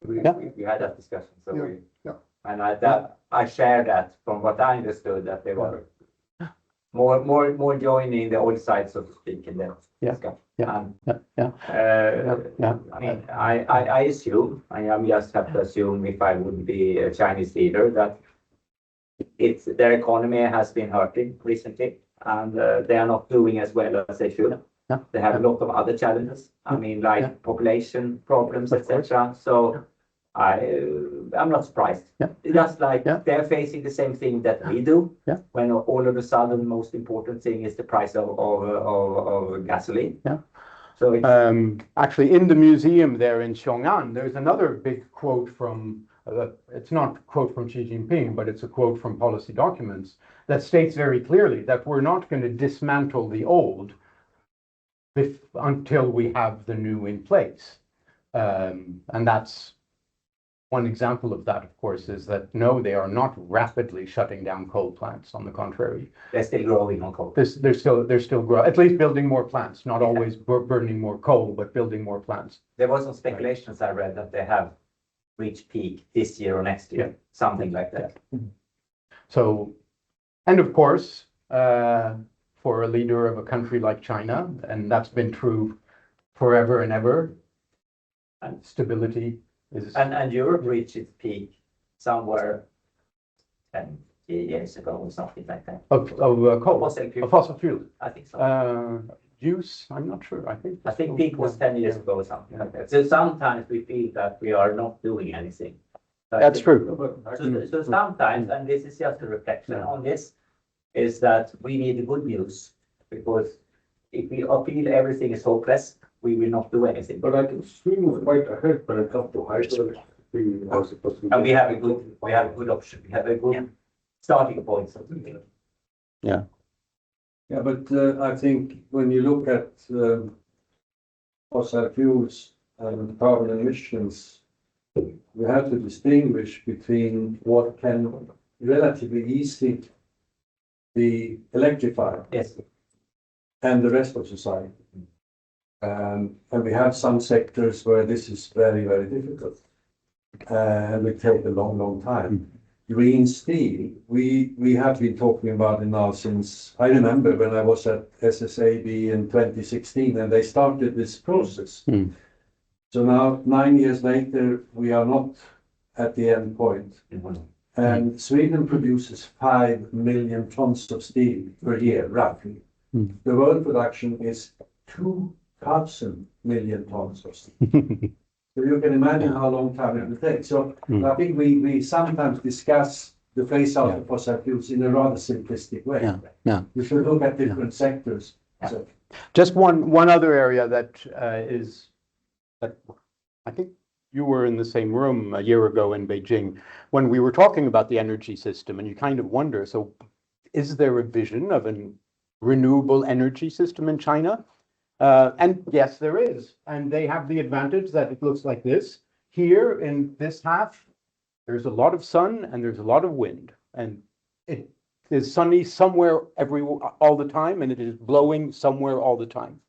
We had that discussion, so Yeah, we, yeah. and I share that from what I understood, that they were more joining the old side, so to speak, in the discussion. Yeah. And, Yeah. I mean, I assume, I am just have to assume, if I would be a Chinese leader, that their economy has been hurting recently, and they are not doing as well as they should. Yeah. They have a lot of other challenges. I mean, like population problems, Of course. etc. So I'm not surprised. Yeah. Just like Yeah. they're facing the same thing that we do. Yeah. When all of a sudden, the most important thing is the price of gasoline. Yeah. So it's, Actually, in the museum there in Xiong'an, there's another big quote from, it's not a quote from Xi Jinping, but it's a quote from policy documents that states very clearly that we're not going to dismantle the old until we have the new in place. And that's one example of that, of course, is that no, they are not rapidly shutting down coal plants. On the contrary, they're still growing on coal. they're still growing, at least building more plants, not always burning more coal, but building more plants. There was some speculations I read that they have reached peak this year or next year, something like that. So, and of course, for a leader of a country like China, and that's been true forever and ever, and stability is. And Europe reached its peak somewhere 10 years ago or something like that. Of coal, Fossil fuel. fossil fuel. I think so. Use, I'm not sure. I think peak was 10 years ago or something like that. So sometimes we feel that we are not doing anything. That's true. So sometimes, and this is just a reflection on this, is that we need the good news, because if we feel everything is hopeless, we will not do anything. But I can swing quite ahead when it comes to hydroelectricity. And we have a good option. We have a good starting point. Yeah. Yeah, but I think when you look at fossil fuels and carbon emissions, we have to distinguish between what can relatively easily be electrified Yes. and the rest of society. And we have some sectors where this is very, very difficult. And it take a long, long time. Green steel, we have been talking about it now since, I remember when I was at SSAB in 2016, and they started this process. So now, 9 years later, we are not at the end point. And Sweden produces 5 million tons of steel per year, roughly. The world production is 2,000 million tons of steel. So you can imagine how long time it will take. So I think we sometimes discuss the phase out of fossil fuels in a rather simplistic way. Yeah. You should look at different sectors. So, Just one other area that I think you were in the same room a year ago in Beijing when we were talking about the energy system, and you kind of wonder, so is there a vision of a renewable energy system in China? And yes, there is. And they have the advantage that it looks like this. Here in this half, there's a lot of sun and there's a lot of wind. And it is sunny somewhere all the time, and it is blowing somewhere all the time.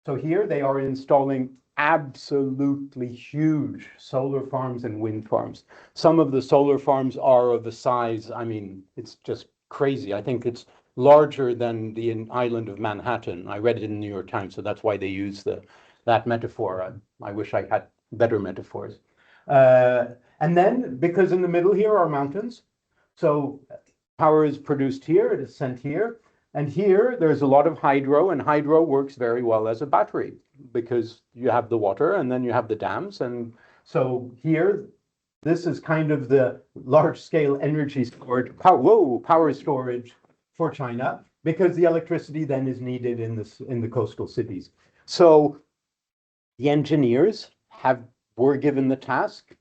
So here they are installing absolutely huge solar farms and wind farms. Some of the solar farms are of the size, I mean, it's just crazy. I think it's larger than the island of Manhattan. I read it in the New York Times, so that's why they use that metaphor. I wish I had better metaphors. And then, because in the middle here are mountains, so power is produced here, it is sent here. And here, there's a lot of hydro, and hydro works very well as a battery because you have the water and then you have the dams. And so here, this is kind of the large-scale energy storage, power storage for China, because the electricity then is needed in the coastal cities. So the engineers were given the task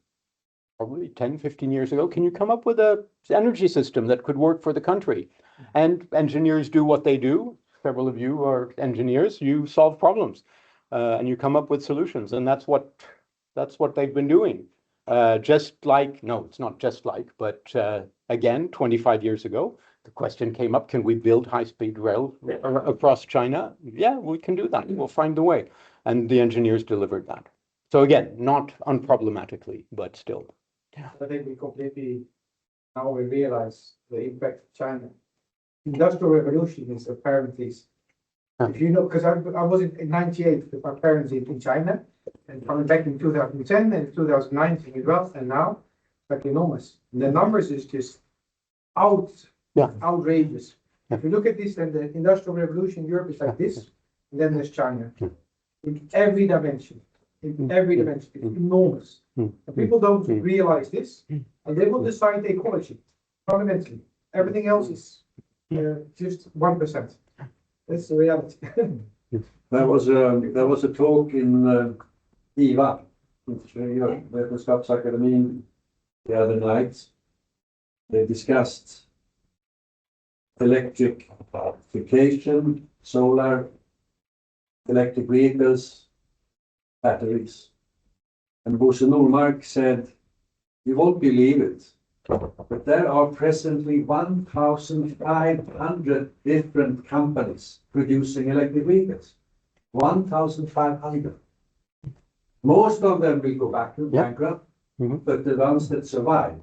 probably 10, 15 years ago. Can you come up with an energy system that could work for the country? And engineers do what they do. Several of you are engineers. You solve problems and you come up with solutions. And that's what they've been doing. No, it's not just like, but again, 25 years ago, the question came up, can we build high-speed rail across China? Yeah, we can do that. We'll find the way. And the engineers delivered that. So again, not unproblematically, but still. I think now we realize the impact of China. Industrial revolution is apparently, if you know, because I was in 98 with my parents in China, and coming back in 2010 and 2019 as well, and now, like enormous. And the numbers is just outrageous. If you look at this, then the industrial revolution in Europe is like this, and then there's China. In every dimension. It's enormous. And people don't realize this, and they will decide ecology, fundamentally. Everything else is just 1%. That's the reality. There was a talk in IVA, Vetenskapsakademin, the other night. They discussed electrification, solar, electric vehicles, batteries. And Bosse Nordmark said, you won't believe it, but there are presently 1,500 different companies producing electric vehicles. 1,500. Most of them will go back to bankrupt, but the ones that survive,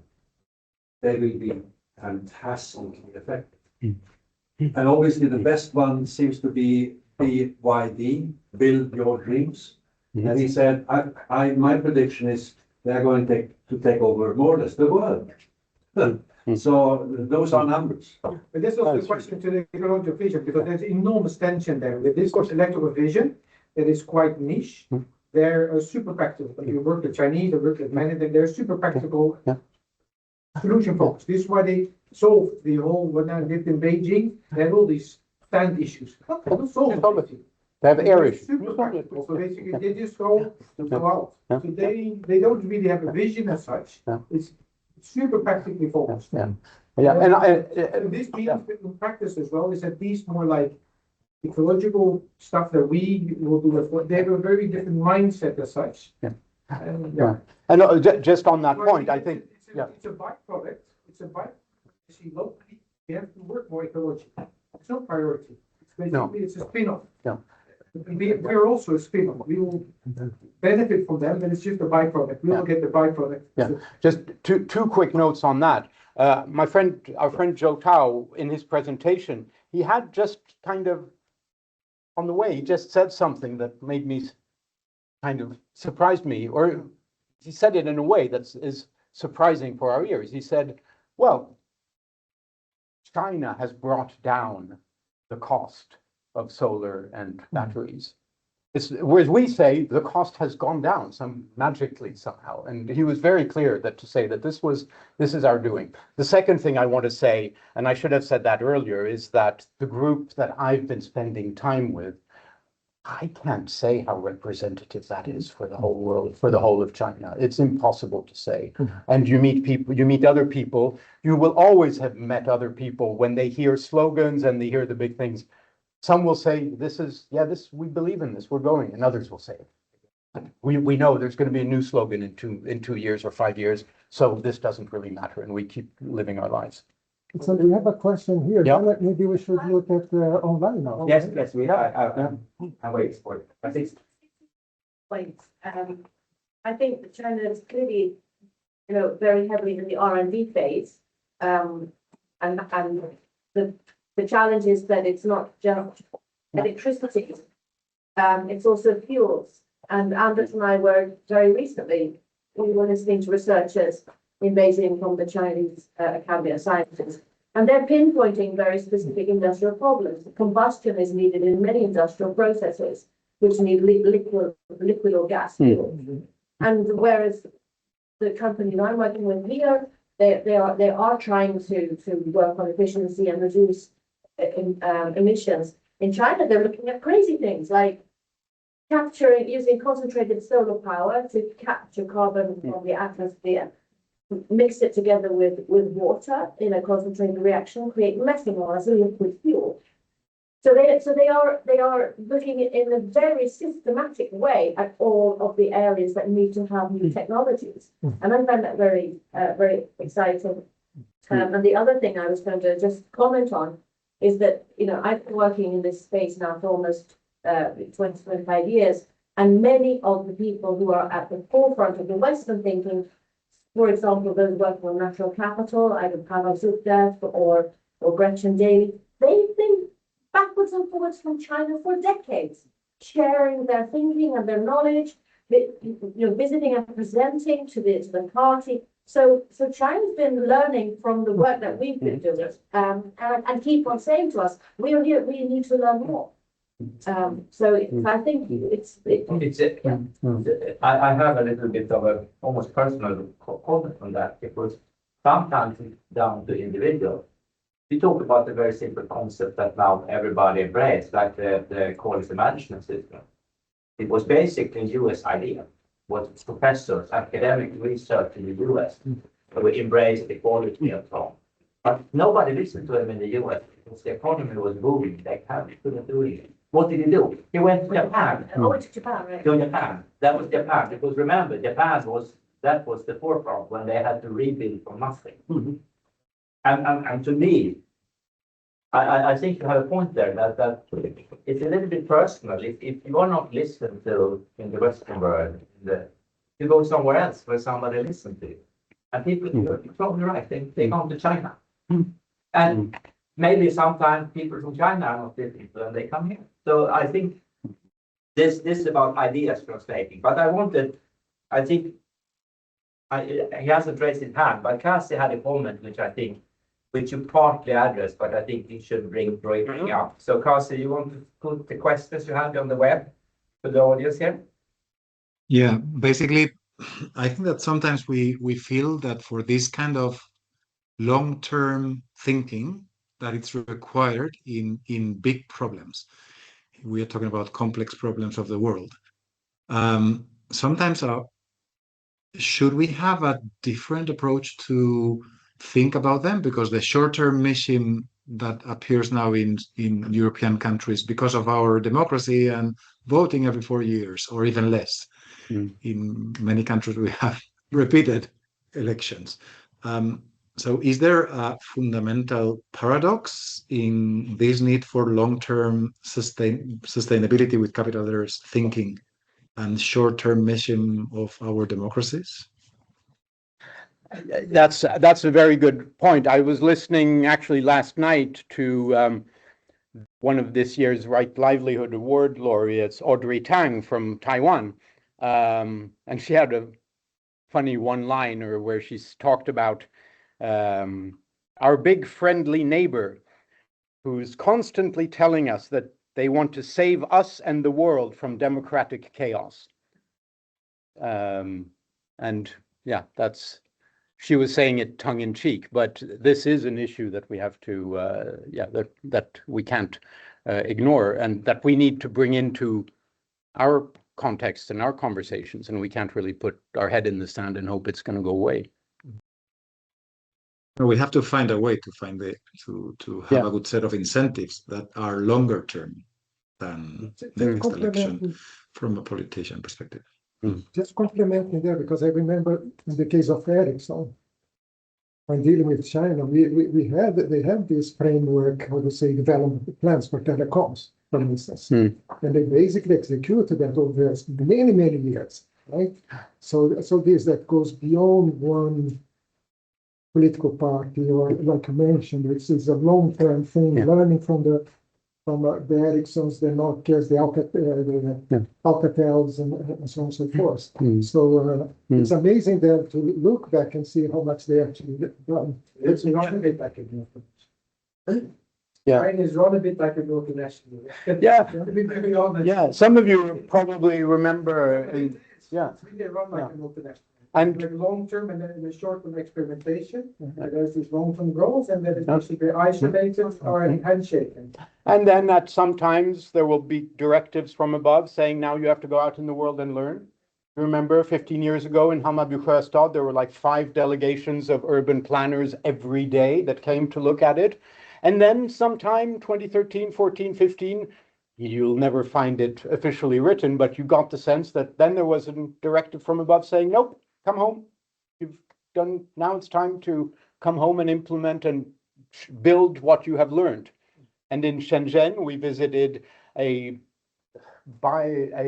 they will be fantastically effective. And obviously the best one seems to be BYD, Build Your Dreams. And he said, my prediction is they're going to take over more or less the world. So those are numbers. But this was the question to the ecological vision, because there's enormous tension there. With this course electrical vision, that is quite niche. They're super practical. When you work with Chinese, they work with many, they're super practical solution focused. This is why they solved the whole, when I lived in Beijing, they had all these sand issues. They don't solve it. They have air issues. Super practical. So basically, they just go out. So they don't really have a vision as such. It's super practically focused. And This means in practice as well is at least more like ecological stuff that we will do as well. They have a very different mindset as such. And just on that point, I think it's a byproduct. It's a byproduct. You see, locally, we have to work more ecologically. It's not priority. It's basically it's a spin-off. We're also a spin-off. We will benefit from them, but it's just a byproduct. We will get the byproduct. Just two quick notes on that. Our friend Joe Tao, in his presentation, he had just kind of, on the way, he just said something that made me kind of surprised me, or he said it in a way that is surprising for our ears. He said, well, China has brought down the cost of solar and batteries. Whereas we say the cost has gone down magically somehow. And he was very clear to say that this is our doing. The second thing I want to say, and I should have said that earlier, is that the group that I've been spending time with, I can't say how representative that is for the whole world, for the whole of China. It's impossible to say. And you meet people, you meet other people. You will always have met other people when they hear slogans and they hear the big things. Some will say, we believe in this, we're going, and others will say, we know there's going to be a new slogan in 2 years or 5 years, so this doesn't really matter, and we keep living our lives. So we have a question here. Yeah. Maybe we should look at online now. Yes, we have. I'm waiting for it. I think Points. I think that China is clearly, very heavily in the R&D phase, and the challenge is that it's not just electricity, it's also fuels. And Anders and I were very recently, we were listening to researchers in Beijing from the Chinese Academy of Sciences, And they're pinpointing very specific industrial problems. Combustion is needed in many industrial processes, which need liquid or gas fuel. And whereas the company I'm working with here, they are trying to work on efficiency and reduce emissions. In China, they're looking at crazy things like using concentrated solar power to capture carbon from the atmosphere, mix it together with water in a concentrated reaction, create methanol as a liquid fuel. So they are looking in a very systematic way at all of the areas that need to have new technologies, and I find that very exciting. And the other thing I was going to just comment on is that I've been working in this space now for almost 25 years, and many of the people who are at the forefront of the Western thinking, for example, those working on natural capital, either Pavel Zubdev or Gretchen Daly, they've been backwards and forwards from China for decades, sharing their thinking and their knowledge, visiting and presenting to the party. So China's been learning from the work that we've been doing, and keep on saying to us, we are here, we need to learn more. I think I have a little bit of a almost personal comment on that, because sometimes it's down to individual. We talk about the very simple concept that now everybody embraces, like the quality management system. It was basically a US idea. What professors, academic research in the US, who embraced the quality and so on. But nobody listened to him in the US because the economy was booming. They couldn't do it. What did he do? He went to Japan. Oh, to Japan, right? To Japan. That was Japan. Because remember, Japan was the forefront when they had to rebuild from nothing. And to me, I think you have a point there that it's a little bit personal. If you are not listened to in the Western world, you go somewhere else where somebody listens to you. And people, you're probably right, they come to China. And maybe sometimes people from China are not listening to them, and they come here. So I think this is about ideas translating. But he hasn't raised his hand, but Kasi had a comment which you partly addressed, but I think it should bring up. So Kasi, you want to put the questions you had on the web for the audience here? Yeah, basically, I think that sometimes we feel that for this kind of long-term thinking, that it's required in big problems. We are talking about complex problems of the world. Sometimes should we have a different approach to think about them? Because the short-term mission that appears now in European countries, because of our democracy and voting every 4 years or even less. In many countries, we have repeated elections. So is there a fundamental paradox in this need for long-term sustainability with capital letters thinking and short-term mission of our democracies? That's a very good point. I was listening actually last night to one of this year's Right Livelihood Award laureates, Audrey Tang from Taiwan. And she had a funny one-liner where she's talked about our big friendly neighbor who's constantly telling us that they want to save us and the world from democratic chaos. And yeah, she was saying it tongue in cheek, but this is an issue that we have to, that we can't ignore, and that we need to bring into our context and our conversations, and we can't really put our head in the sand and hope it's going to go away. We have to find a way to have a good set of incentives that are longer term than the next election from a politician perspective. Just complementing there, because I remember in the case of Ericsson, when dealing with China, they have this framework, how to say, development plans for telecoms, for instance, and they basically executed that over many years, right? So this that goes beyond one political party, or like I mentioned, it's a long-term thing, learning from the Ericssons, the Nokias, the Alcatels, and so on and so forth. So it's amazing there to look back and see how much they actually done. It's not a bit back again. Yeah. China is run a bit like a multinational. Yeah. To be very honest. Yeah, some of you probably remember, yeah. It's really run like Yeah. a multinational. And- Like long-term and then the short-term experimentation, there's these long-term goals and then it's basically isolated or handshaking. And then at some times there will be directives from above saying, now you have to go out in the world and learn. Remember 15 years ago in Hammarby there were like 5 delegations of urban planners every day that came to look at it. And then sometime 2013, 14, 15, you'll never find it officially written, but you got the sense that then there was a directive from above saying, nope, come home. You've done, now it's time to come home and implement and build what you have learned. And in Shenzhen, we visited a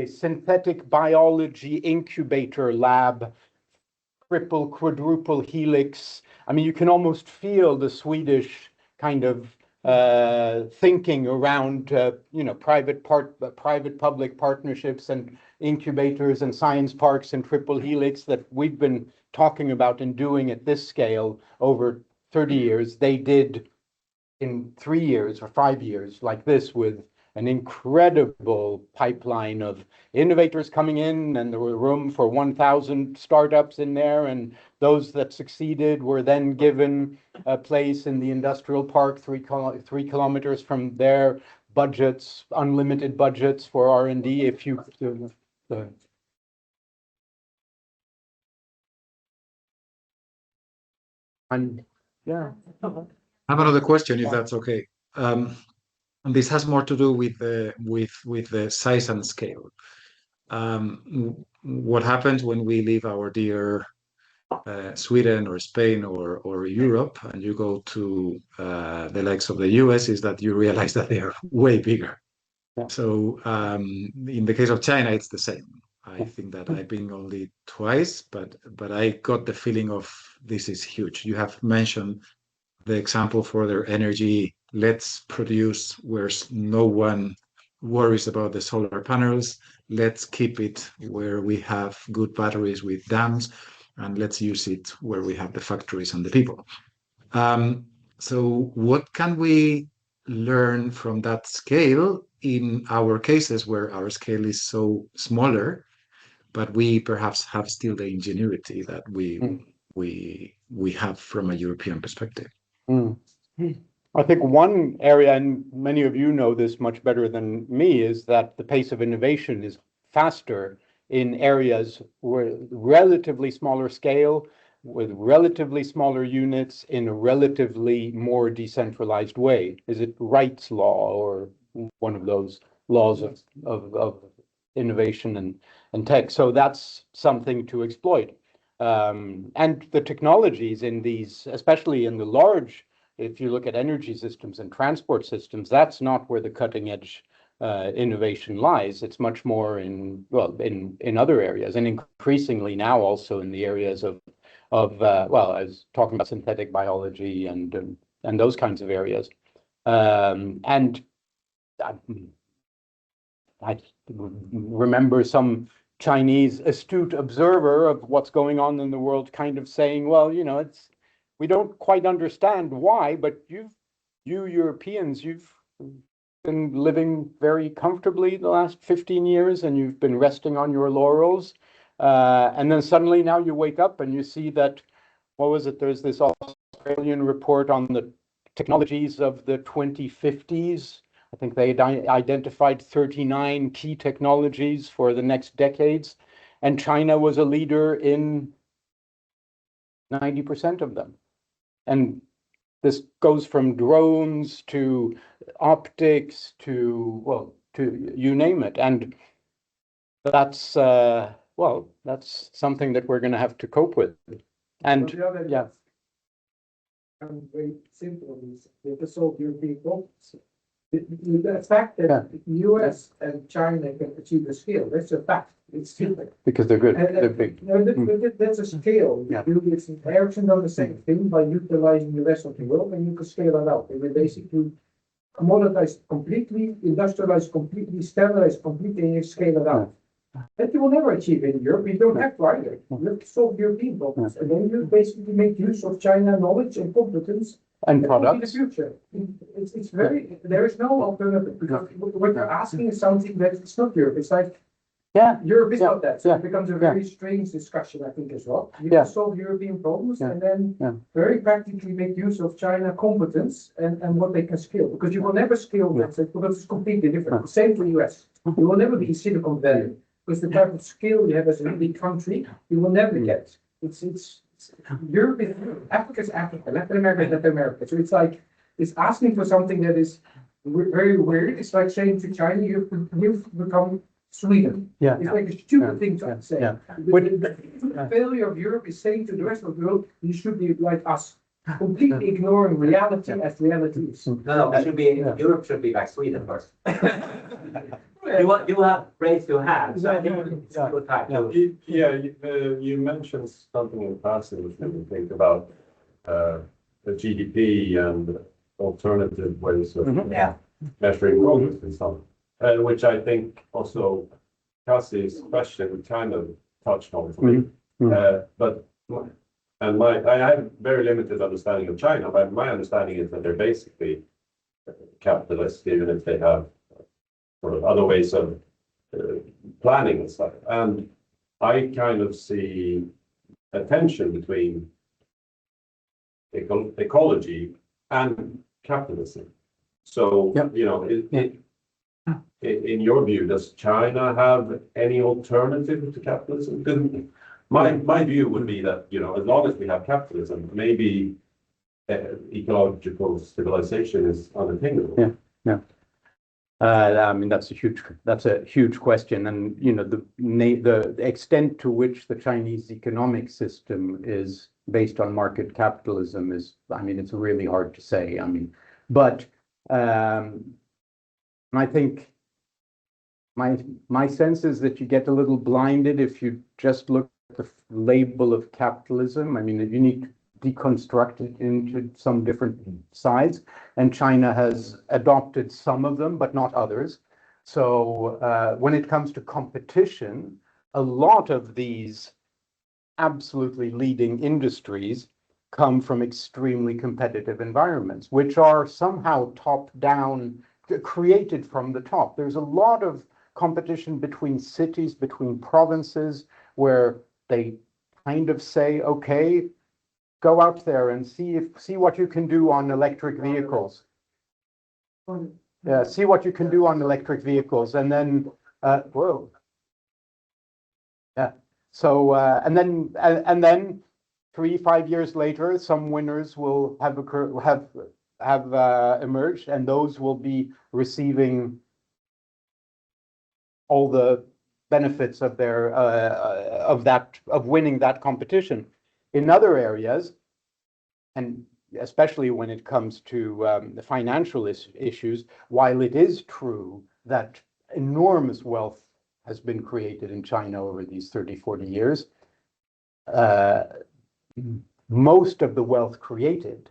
synthetic biology incubator lab, triple, quadruple helix. I mean, you can almost feel the Swedish kind of thinking around, private-public partnerships and incubators and science parks and triple helix that we've been talking about and doing at this scale over 30 years. They did in 3 years or 5 years like this, with an incredible pipeline of innovators coming in, and there was room for 1,000 startups in there, and those that succeeded were then given a place in the industrial park 3 kilometers from their budgets, unlimited budgets for R&D. If you and yeah. I have another question, if that's okay. And this has more to do with the size and scale. What happens when we leave our dear Sweden or Spain or Europe, and you go to the likes of the US, is that you realize that they are way bigger. Yeah. So in the case of China, it's the same. I think that I've been only twice, but I got the feeling of this is huge. You have mentioned the example for their energy. Let's produce where no one worries about the solar panels. Let's keep it where we have good batteries with dams, and let's use it where we have the factories and the people. So what can we learn from that scale in our cases where our scale is so smaller, but we perhaps have still the ingenuity that we have from a European perspective? I think one area, and many of you know this much better than me, is that the pace of innovation is faster in areas where relatively smaller scale, with relatively smaller units in a relatively more decentralized way. Is it Wright's law or one of those laws of innovation and tech? So that's something to exploit. And the technologies in these, especially in the large, if you look at energy systems and transport systems, that's not where the cutting edge innovation lies. It's much more in other areas, and increasingly now also in the areas of I was talking about synthetic biology and those kinds of areas. And I remember some Chinese astute observer of what's going on in the world kind of saying, well, we don't quite understand why, but you Europeans, you've been living very comfortably the last 15 years and you've been resting on your laurels. And then suddenly now you wake up and you see that, what was it? There's this Australian report on the technologies of the 2050s. I think they identified 39 key technologies for the next decades, and China was a leader in 90% of them. And this goes from drones to optics to you name it. And that's that's something that we're going to have to cope with. And yeah. Very simple is to solve European problems. The fact that the US and China can achieve the scale, that's a fact. It's still because they're good. They're big. That's a scale. Yeah. Ericsson done the same thing by utilizing the rest of the world, and you can scale it out. They will basically commoditize completely, industrialize completely, sterilize completely, and you scale it out. That you will never achieve in Europe. You don't have to either. You have to solve European problems. And then you basically make use of China knowledge and competence And That will be the products. future. It's very, there is no alternative, because what you're asking is something that it's not Europe, it's like, Yeah, Europe is Yeah, not that, so yeah, it becomes a very strange discussion, I think, as well. You Yeah. can solve European problems Yeah, and then yeah. very practically make use of China competence and what they can scale, because you will never scale that, because it's completely different. Same for US. You will never be Silicon Valley, because the type of scale you have as a big country, you will never get. It's Europe is Europe, Africa is Africa, Latin America is Latin America. So it's like, it's asking for something that is very weird. It's like saying to China, you've become Sweden. Yeah. It's like a stupid Yeah. thing to say. Yeah. The failure of Europe is saying to the rest of the world, you should be like us, completely ignoring reality as reality is. No, it should be, Europe should be like Sweden first. You have raised your hand, so I think it's a good time to. You mentioned something in passing, which made me think about the GDP and alternative ways of Yeah. measuring progress and stuff, which I think also Cassie's question kind of touched on for me. But I have very limited understanding of China, but my understanding is that they're basically capitalist, even if they have sort of other ways of planning and stuff. And I kind of see a tension between ecology and capitalism. So, Yep. you know, in your view, does China have any alternative to capitalism? Because my view would be that, you know, as long as we have capitalism, maybe ecological civilization is unattainable. Yeah. I mean, that's a huge question, and you know, the extent to which the Chinese economic system is based on market capitalism is, I mean, it's really hard to say. I mean, but I think my sense is that you get a little blinded if you just look at the label of capitalism. I mean, you need to deconstruct it into some different sides, and China has adopted some of them, but not others. So when it comes to competition, a lot of these absolutely leading industries come from extremely competitive environments, which are somehow top-down, created from the top. There's a lot of competition between cities, between provinces, where they kind of say, okay, go out there and see what you can do on electric vehicles. Yeah, see what you can do on electric vehicles, and then whoa. Yeah. So and then 3-5 years later, some winners will have emerged, and those will be receiving all the benefits of their of winning that competition. In other areas, and especially when it comes to the financial issues, while it is true that enormous wealth has been created in China over these 30-40 years, most of the wealth created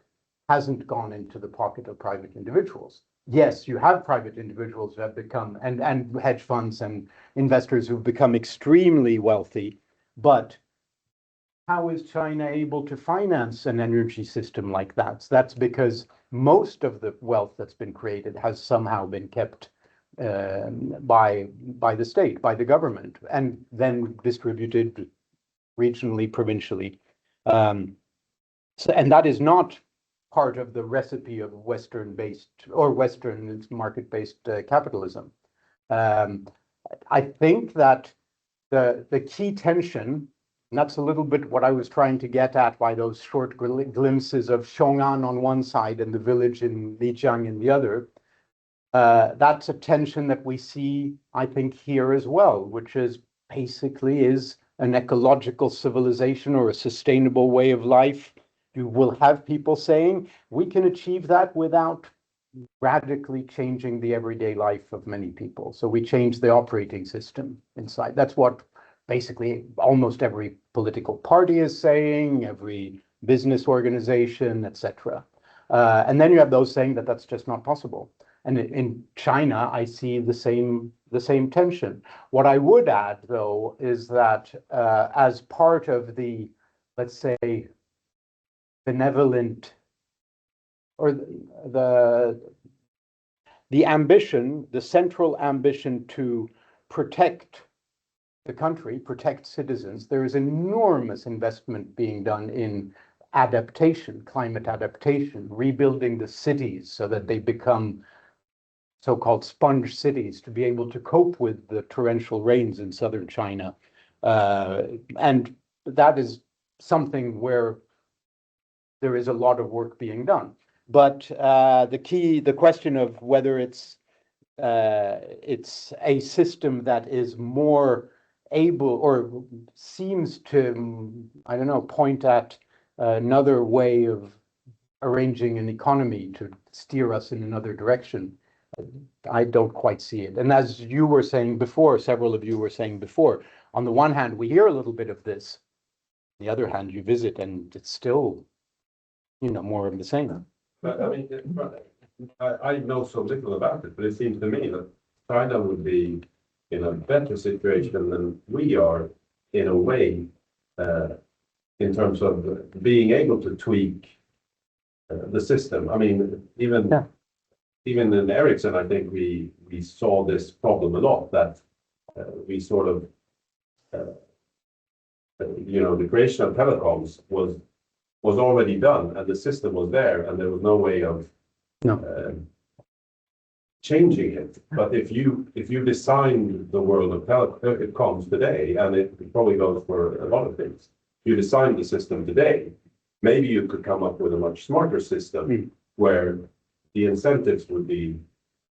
hasn't gone into the pocket of private individuals. Yes, you have private individuals who have become, and hedge funds and investors who've become extremely wealthy, but how is China able to finance an energy system like that? So that's because most of the wealth that's been created has somehow been kept by the state, by the government, and then distributed regionally, provincially. And that is not part of the recipe of Western-based or Western market-based capitalism. I think that the key tension, and that's a little bit what I was trying to get at by those short glimpses of Chong'an on one side and the village in Lijiang in the other. That's a tension that we see, I think, here as well, which is basically is an ecological civilization or a sustainable way of life. You will have people saying, we can achieve that without radically changing the everyday life of many people. So we change the operating system inside. That's what basically almost every political party is saying, every business organization, etc. And then you have those saying that that's just not possible. And in China, I see the same tension. What I would add, though, is that as part of the, let's say, benevolent or the ambition, the central ambition to protect the country, protect citizens. There is enormous investment being done in adaptation, climate adaptation, rebuilding the cities so that they become so-called sponge cities to be able to cope with the torrential rains in southern China. And that is something where there is a lot of work being done. But the question of whether it's a system that is more able or seems to, I don't know, point at another way of arranging an economy to steer us in another direction. I don't quite see it. And as you were saying before, several of you were saying before, on the one hand, we hear a little bit of this. On the other hand, you visit and it's still, more of the same. But I mean, I know so little about it, but it seems to me that China would be in a better situation than we are in a way, in terms of being able to tweak the system. I mean, even in Ericsson, I think we saw this problem a lot, that we sort of, the creation of telecoms was already done and the system was there and there was no way of changing it. But if you design the world of telecoms today, and it probably goes for a lot of things, you design the system today, maybe you could come up with a much smarter system where the incentives would be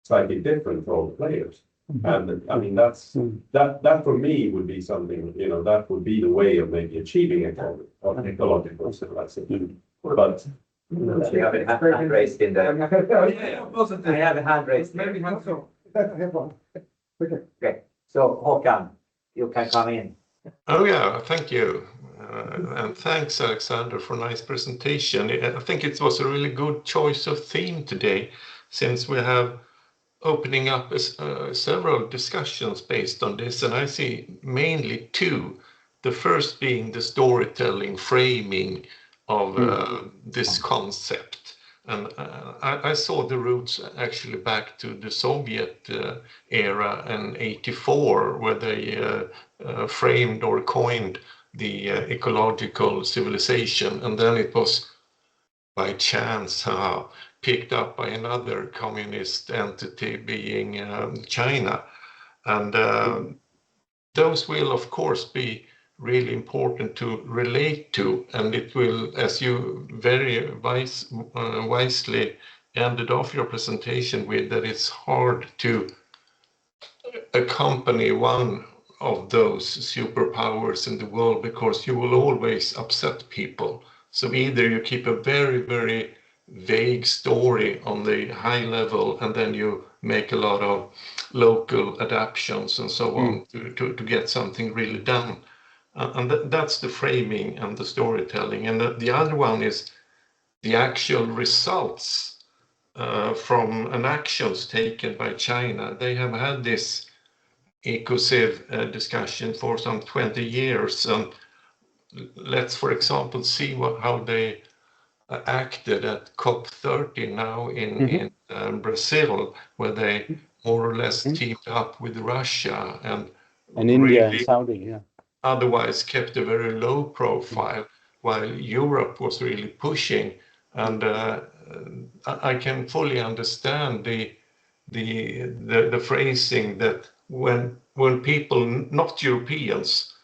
slightly different for all the players. And I mean, that for me would be something, that would be the way of maybe achieving ecological civilization. But You have a hand raised in the. I have a hand raised. Maybe not so. I have one. Okay. Okay, so Håkan, you can come in. Oh yeah, thank you. And thanks, Alexander, for a nice presentation. I think it was a really good choice of theme today, since we have opening up several discussions based on this, and I see mainly two. The first being the storytelling framing of this concept. And I saw the roots actually back to the Soviet era in '84, where they framed or coined the ecological civilization, and then it was by chance picked up by another communist entity, being China. And those will of course be really important to relate to, and it will, as you very wisely ended off your presentation with, that it's hard to accompany one of those superpowers in the world, because you will always upset people. So either you keep a very, very vague story on the high level, and then you make a lot of local adaptations and so on to get something really done. And that's the framing and the storytelling. And the other one is the actual results from an actions taken by China. They have had this EcoCiv discussion for some 20 years. And let's, for example, see how they acted at COP30 now in Brazil, where they more or less teamed up with Russia and India and Saudi, otherwise kept a very low profile, while Europe was really pushing. And I can fully understand the phrasing that when people, not Europeans,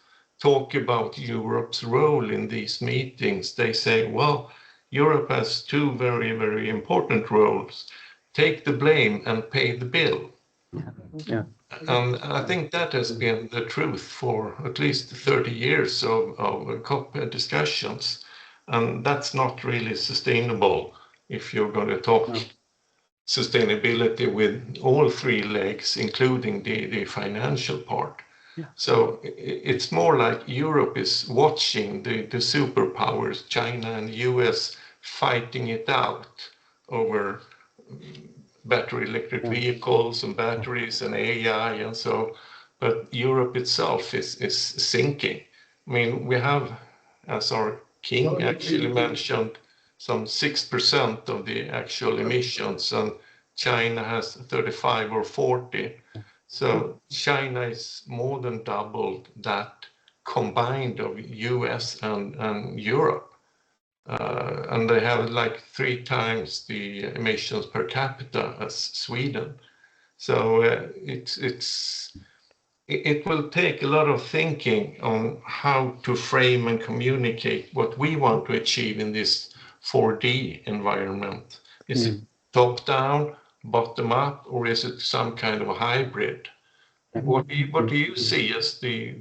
talk about Europe's role in these meetings, they say, well, Europe has two very, very important roles. Take the blame and pay the bill. Yeah. And I think that has been the truth for at least 30 years of COP discussions. And that's not really sustainable if you're going to talk sustainability with all three legs, including the financial part. Yeah. So it's more like Europe is watching the superpowers, China and US, fighting it out over battery electric vehicles and batteries and AI and so, but Europe itself is sinking. I mean, we have, as our king actually mentioned, some 6% of the actual emissions, and China has 35 or 40. So China is more than doubled that combined of US and Europe. And they have like 3 times the emissions per capita as Sweden. So it will take a lot of thinking on how to frame and communicate what we want to achieve in this 4D environment. Is it top down, bottom up, or is it some kind of a hybrid? What do you see as a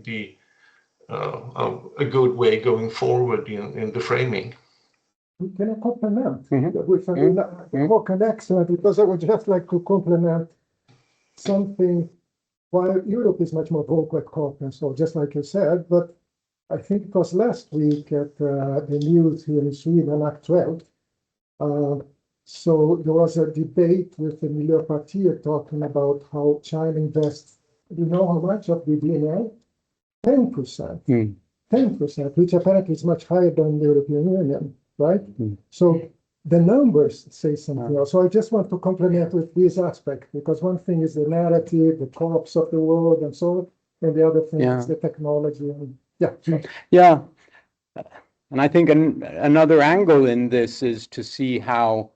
good way going forward in the framing? Can I compliment with an excellent, because I would just like to compliment something. While Europe is much more vocal at COP, and so just like you said, but I think it was last week at the news here in Sweden, Act 12. So there was a debate with the Miljöpartiet talking about how China invests, you know how much of the DNA? 10%. 10%, which apparently is much higher than the European Union, right? So the numbers say something else. So I just want to complement with this aspect, because one thing is the narrative, the co-ops of the world and so on, and the other thing is the technology. And Yeah. And I think another angle in this is to see how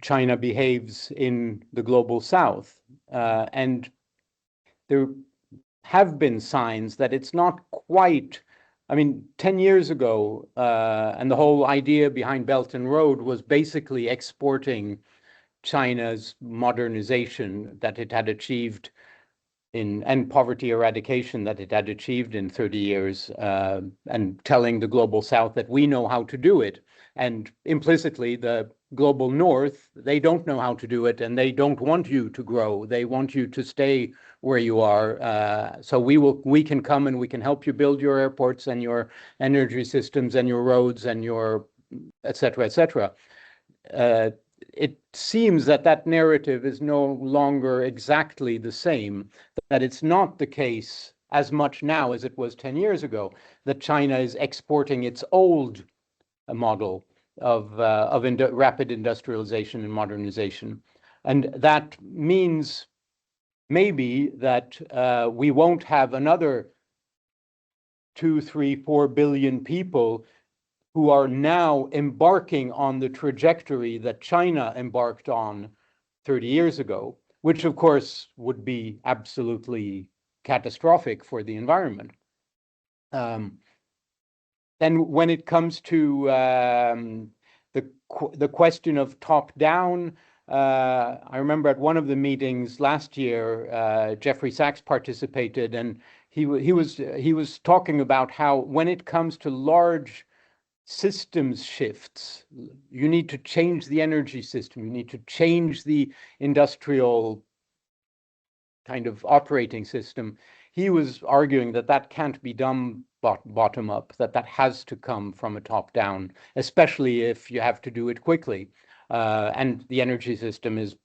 China behaves in the global south. And there have been signs that it's not quite, 10 years ago, and the whole idea behind Belt and Road was basically exporting China's modernization that it had achieved and poverty eradication that it had achieved in 30 years, and telling the global south that we know how to do it. And implicitly, the global north, they don't know how to do it, and they don't want you to grow. They want you to stay where you are. So we can come and we can help you build your airports and your energy systems and your roads and your et cetera, et cetera. It seems that narrative is no longer exactly the same, that it's not the case as much now as it was 10 years ago, that China is exporting its old model of rapid industrialization and modernization. And that means maybe that we won't have another 2, 3, 4 billion people who are now embarking on the trajectory that China embarked on 30 years ago, which of course would be absolutely catastrophic for the environment. Then when it comes to the question of top down, I remember at one of the meetings last year, Jeffrey Sachs participated, and he was talking about how when it comes to large systems shifts, you need to change the energy system, you need to change the industrial kind of operating system. He was arguing that can't be done bottom up, that has to come from a top down, especially if you have to do it quickly. And the energy system is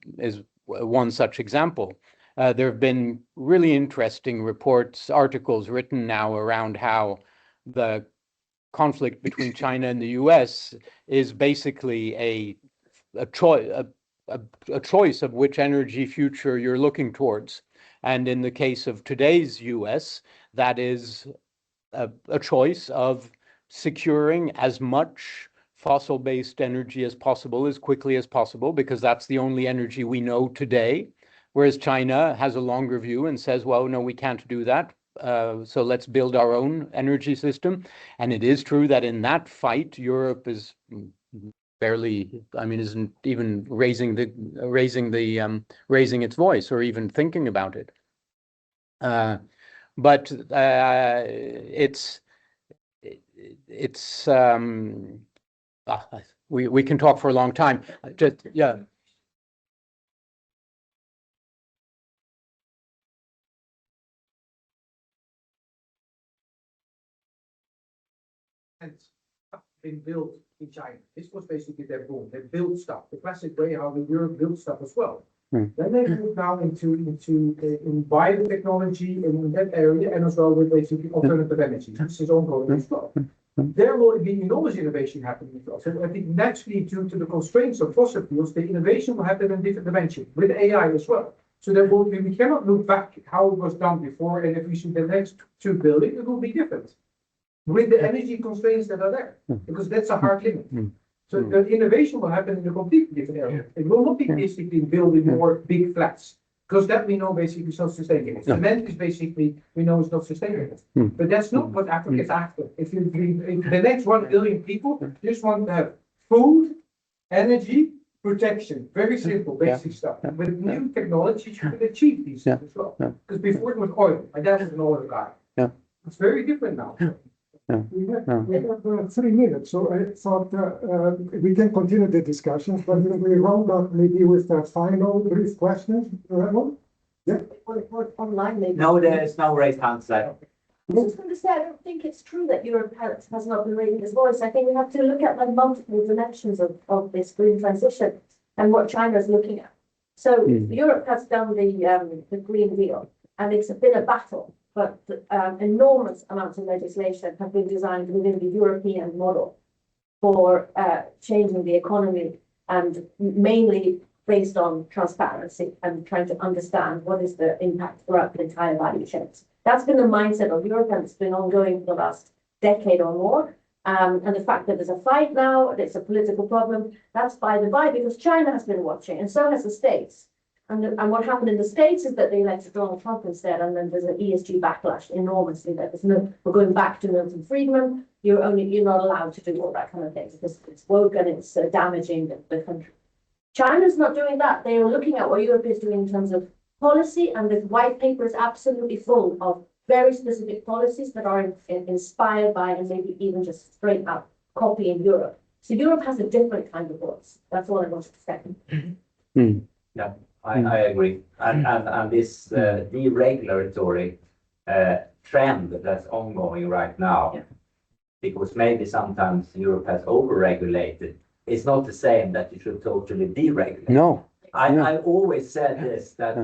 one such example. There have been really interesting articles written now around how the conflict between China and the US is basically a choice of which energy future you're looking towards. And in the case of today's US, that is a choice of securing as much fossil-based energy as possible, as quickly as possible, because that's the only energy we know today. Whereas China has a longer view and says, well, no, we can't do that. So let's build our own energy system. And it is true that in that fight, Europe is barely, isn't even raising its voice or even thinking about it. But we can talk for a long time. Been built in China. This was basically their boom. They built stuff, the classic way how the Europe built stuff as well. Then they moved now into biotechnology in that area, and as well with basically alternative energy. This is ongoing as well. there will be enormous innovation happening as well. So I think naturally, due to the constraints of fossil fuels, the innovation will happen in different dimensions with AI as well. So there will be, we cannot look back how it was done before, and if we see the next 2 billion, it will be different with the energy constraints that are there, because that's a hard limit. So the innovation will happen in a completely different area. It will not be basically building more big flats, because that we know basically is not sustainable. Cement is basically, we know it's not sustainable. But that's not what Africa is after. If the next 1 billion people just want to have food, energy, protection, very simple, basic stuff. With new technologies, you can achieve these things as well. Because before it was oil, my dad was an oil guy. It's very different now. We have 3 minutes, so I thought we can continue the discussions, but we round up maybe with a final brief question. Yeah. Or online maybe. No, there's no raised hands there. I was just going to say, I don't think it's true that Europe has not been raising its voice. I think we have to look at the multiple dimensions of this green transition and what China is looking at. So Europe has done the Green Deal, and it's been a battle, but enormous amounts of legislation have been designed within the European model for changing the economy, and mainly based on transparency and trying to understand what is the impact throughout the entire value chains. That's been the mindset of Europe, and it's been ongoing for the last decade or more. And the fact that there's a fight now, it's a political problem, that's by the by, because China has been watching, and so has the States. And what happened in the States is that they elected Donald Trump instead, and then there's an ESG backlash enormously. That there's no, we're going back to Milton Friedman. You're not allowed to do all that kind of thing because it's woke and it's damaging the country. China's not doing that. They are looking at what Europe is doing in terms of policy, and the white paper is absolutely full of very specific policies that are inspired by and maybe even just straight up copying Europe. So Europe has a different kind of voice. That's all I wanted to say. Yeah, I agree. And this deregulatory trend that's ongoing right now, because maybe sometimes Europe has overregulated, it's not the same that you should totally deregulate. No. I always said this, that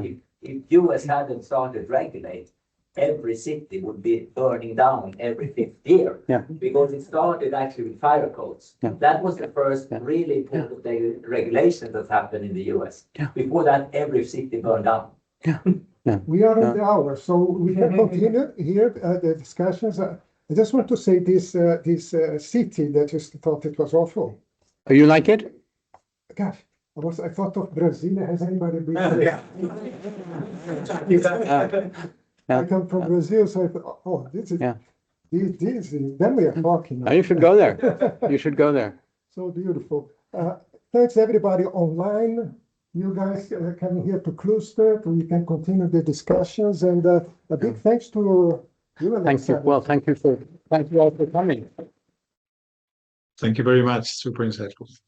if US hadn't started regulate, every city would be burning down every 5th year. Because it started actually with fire codes. That was the first really important regulation that happened in the US. Before that, every city burned down. We are on the hour, so we can continue here the discussions. I just want to say this city that you thought it was awful. Oh, you like it? Gosh, I thought of Brazil. Has anybody been there? I come from Brazil, so I thought, oh, this is, then we are talking. Oh, you should go there. You should go there. So beautiful. Thanks everybody online. You guys coming here to Cluster, we can continue the discussions, and a big thanks to you. Thank you. Well, thank you all for coming. Thank you very much. Super insightful.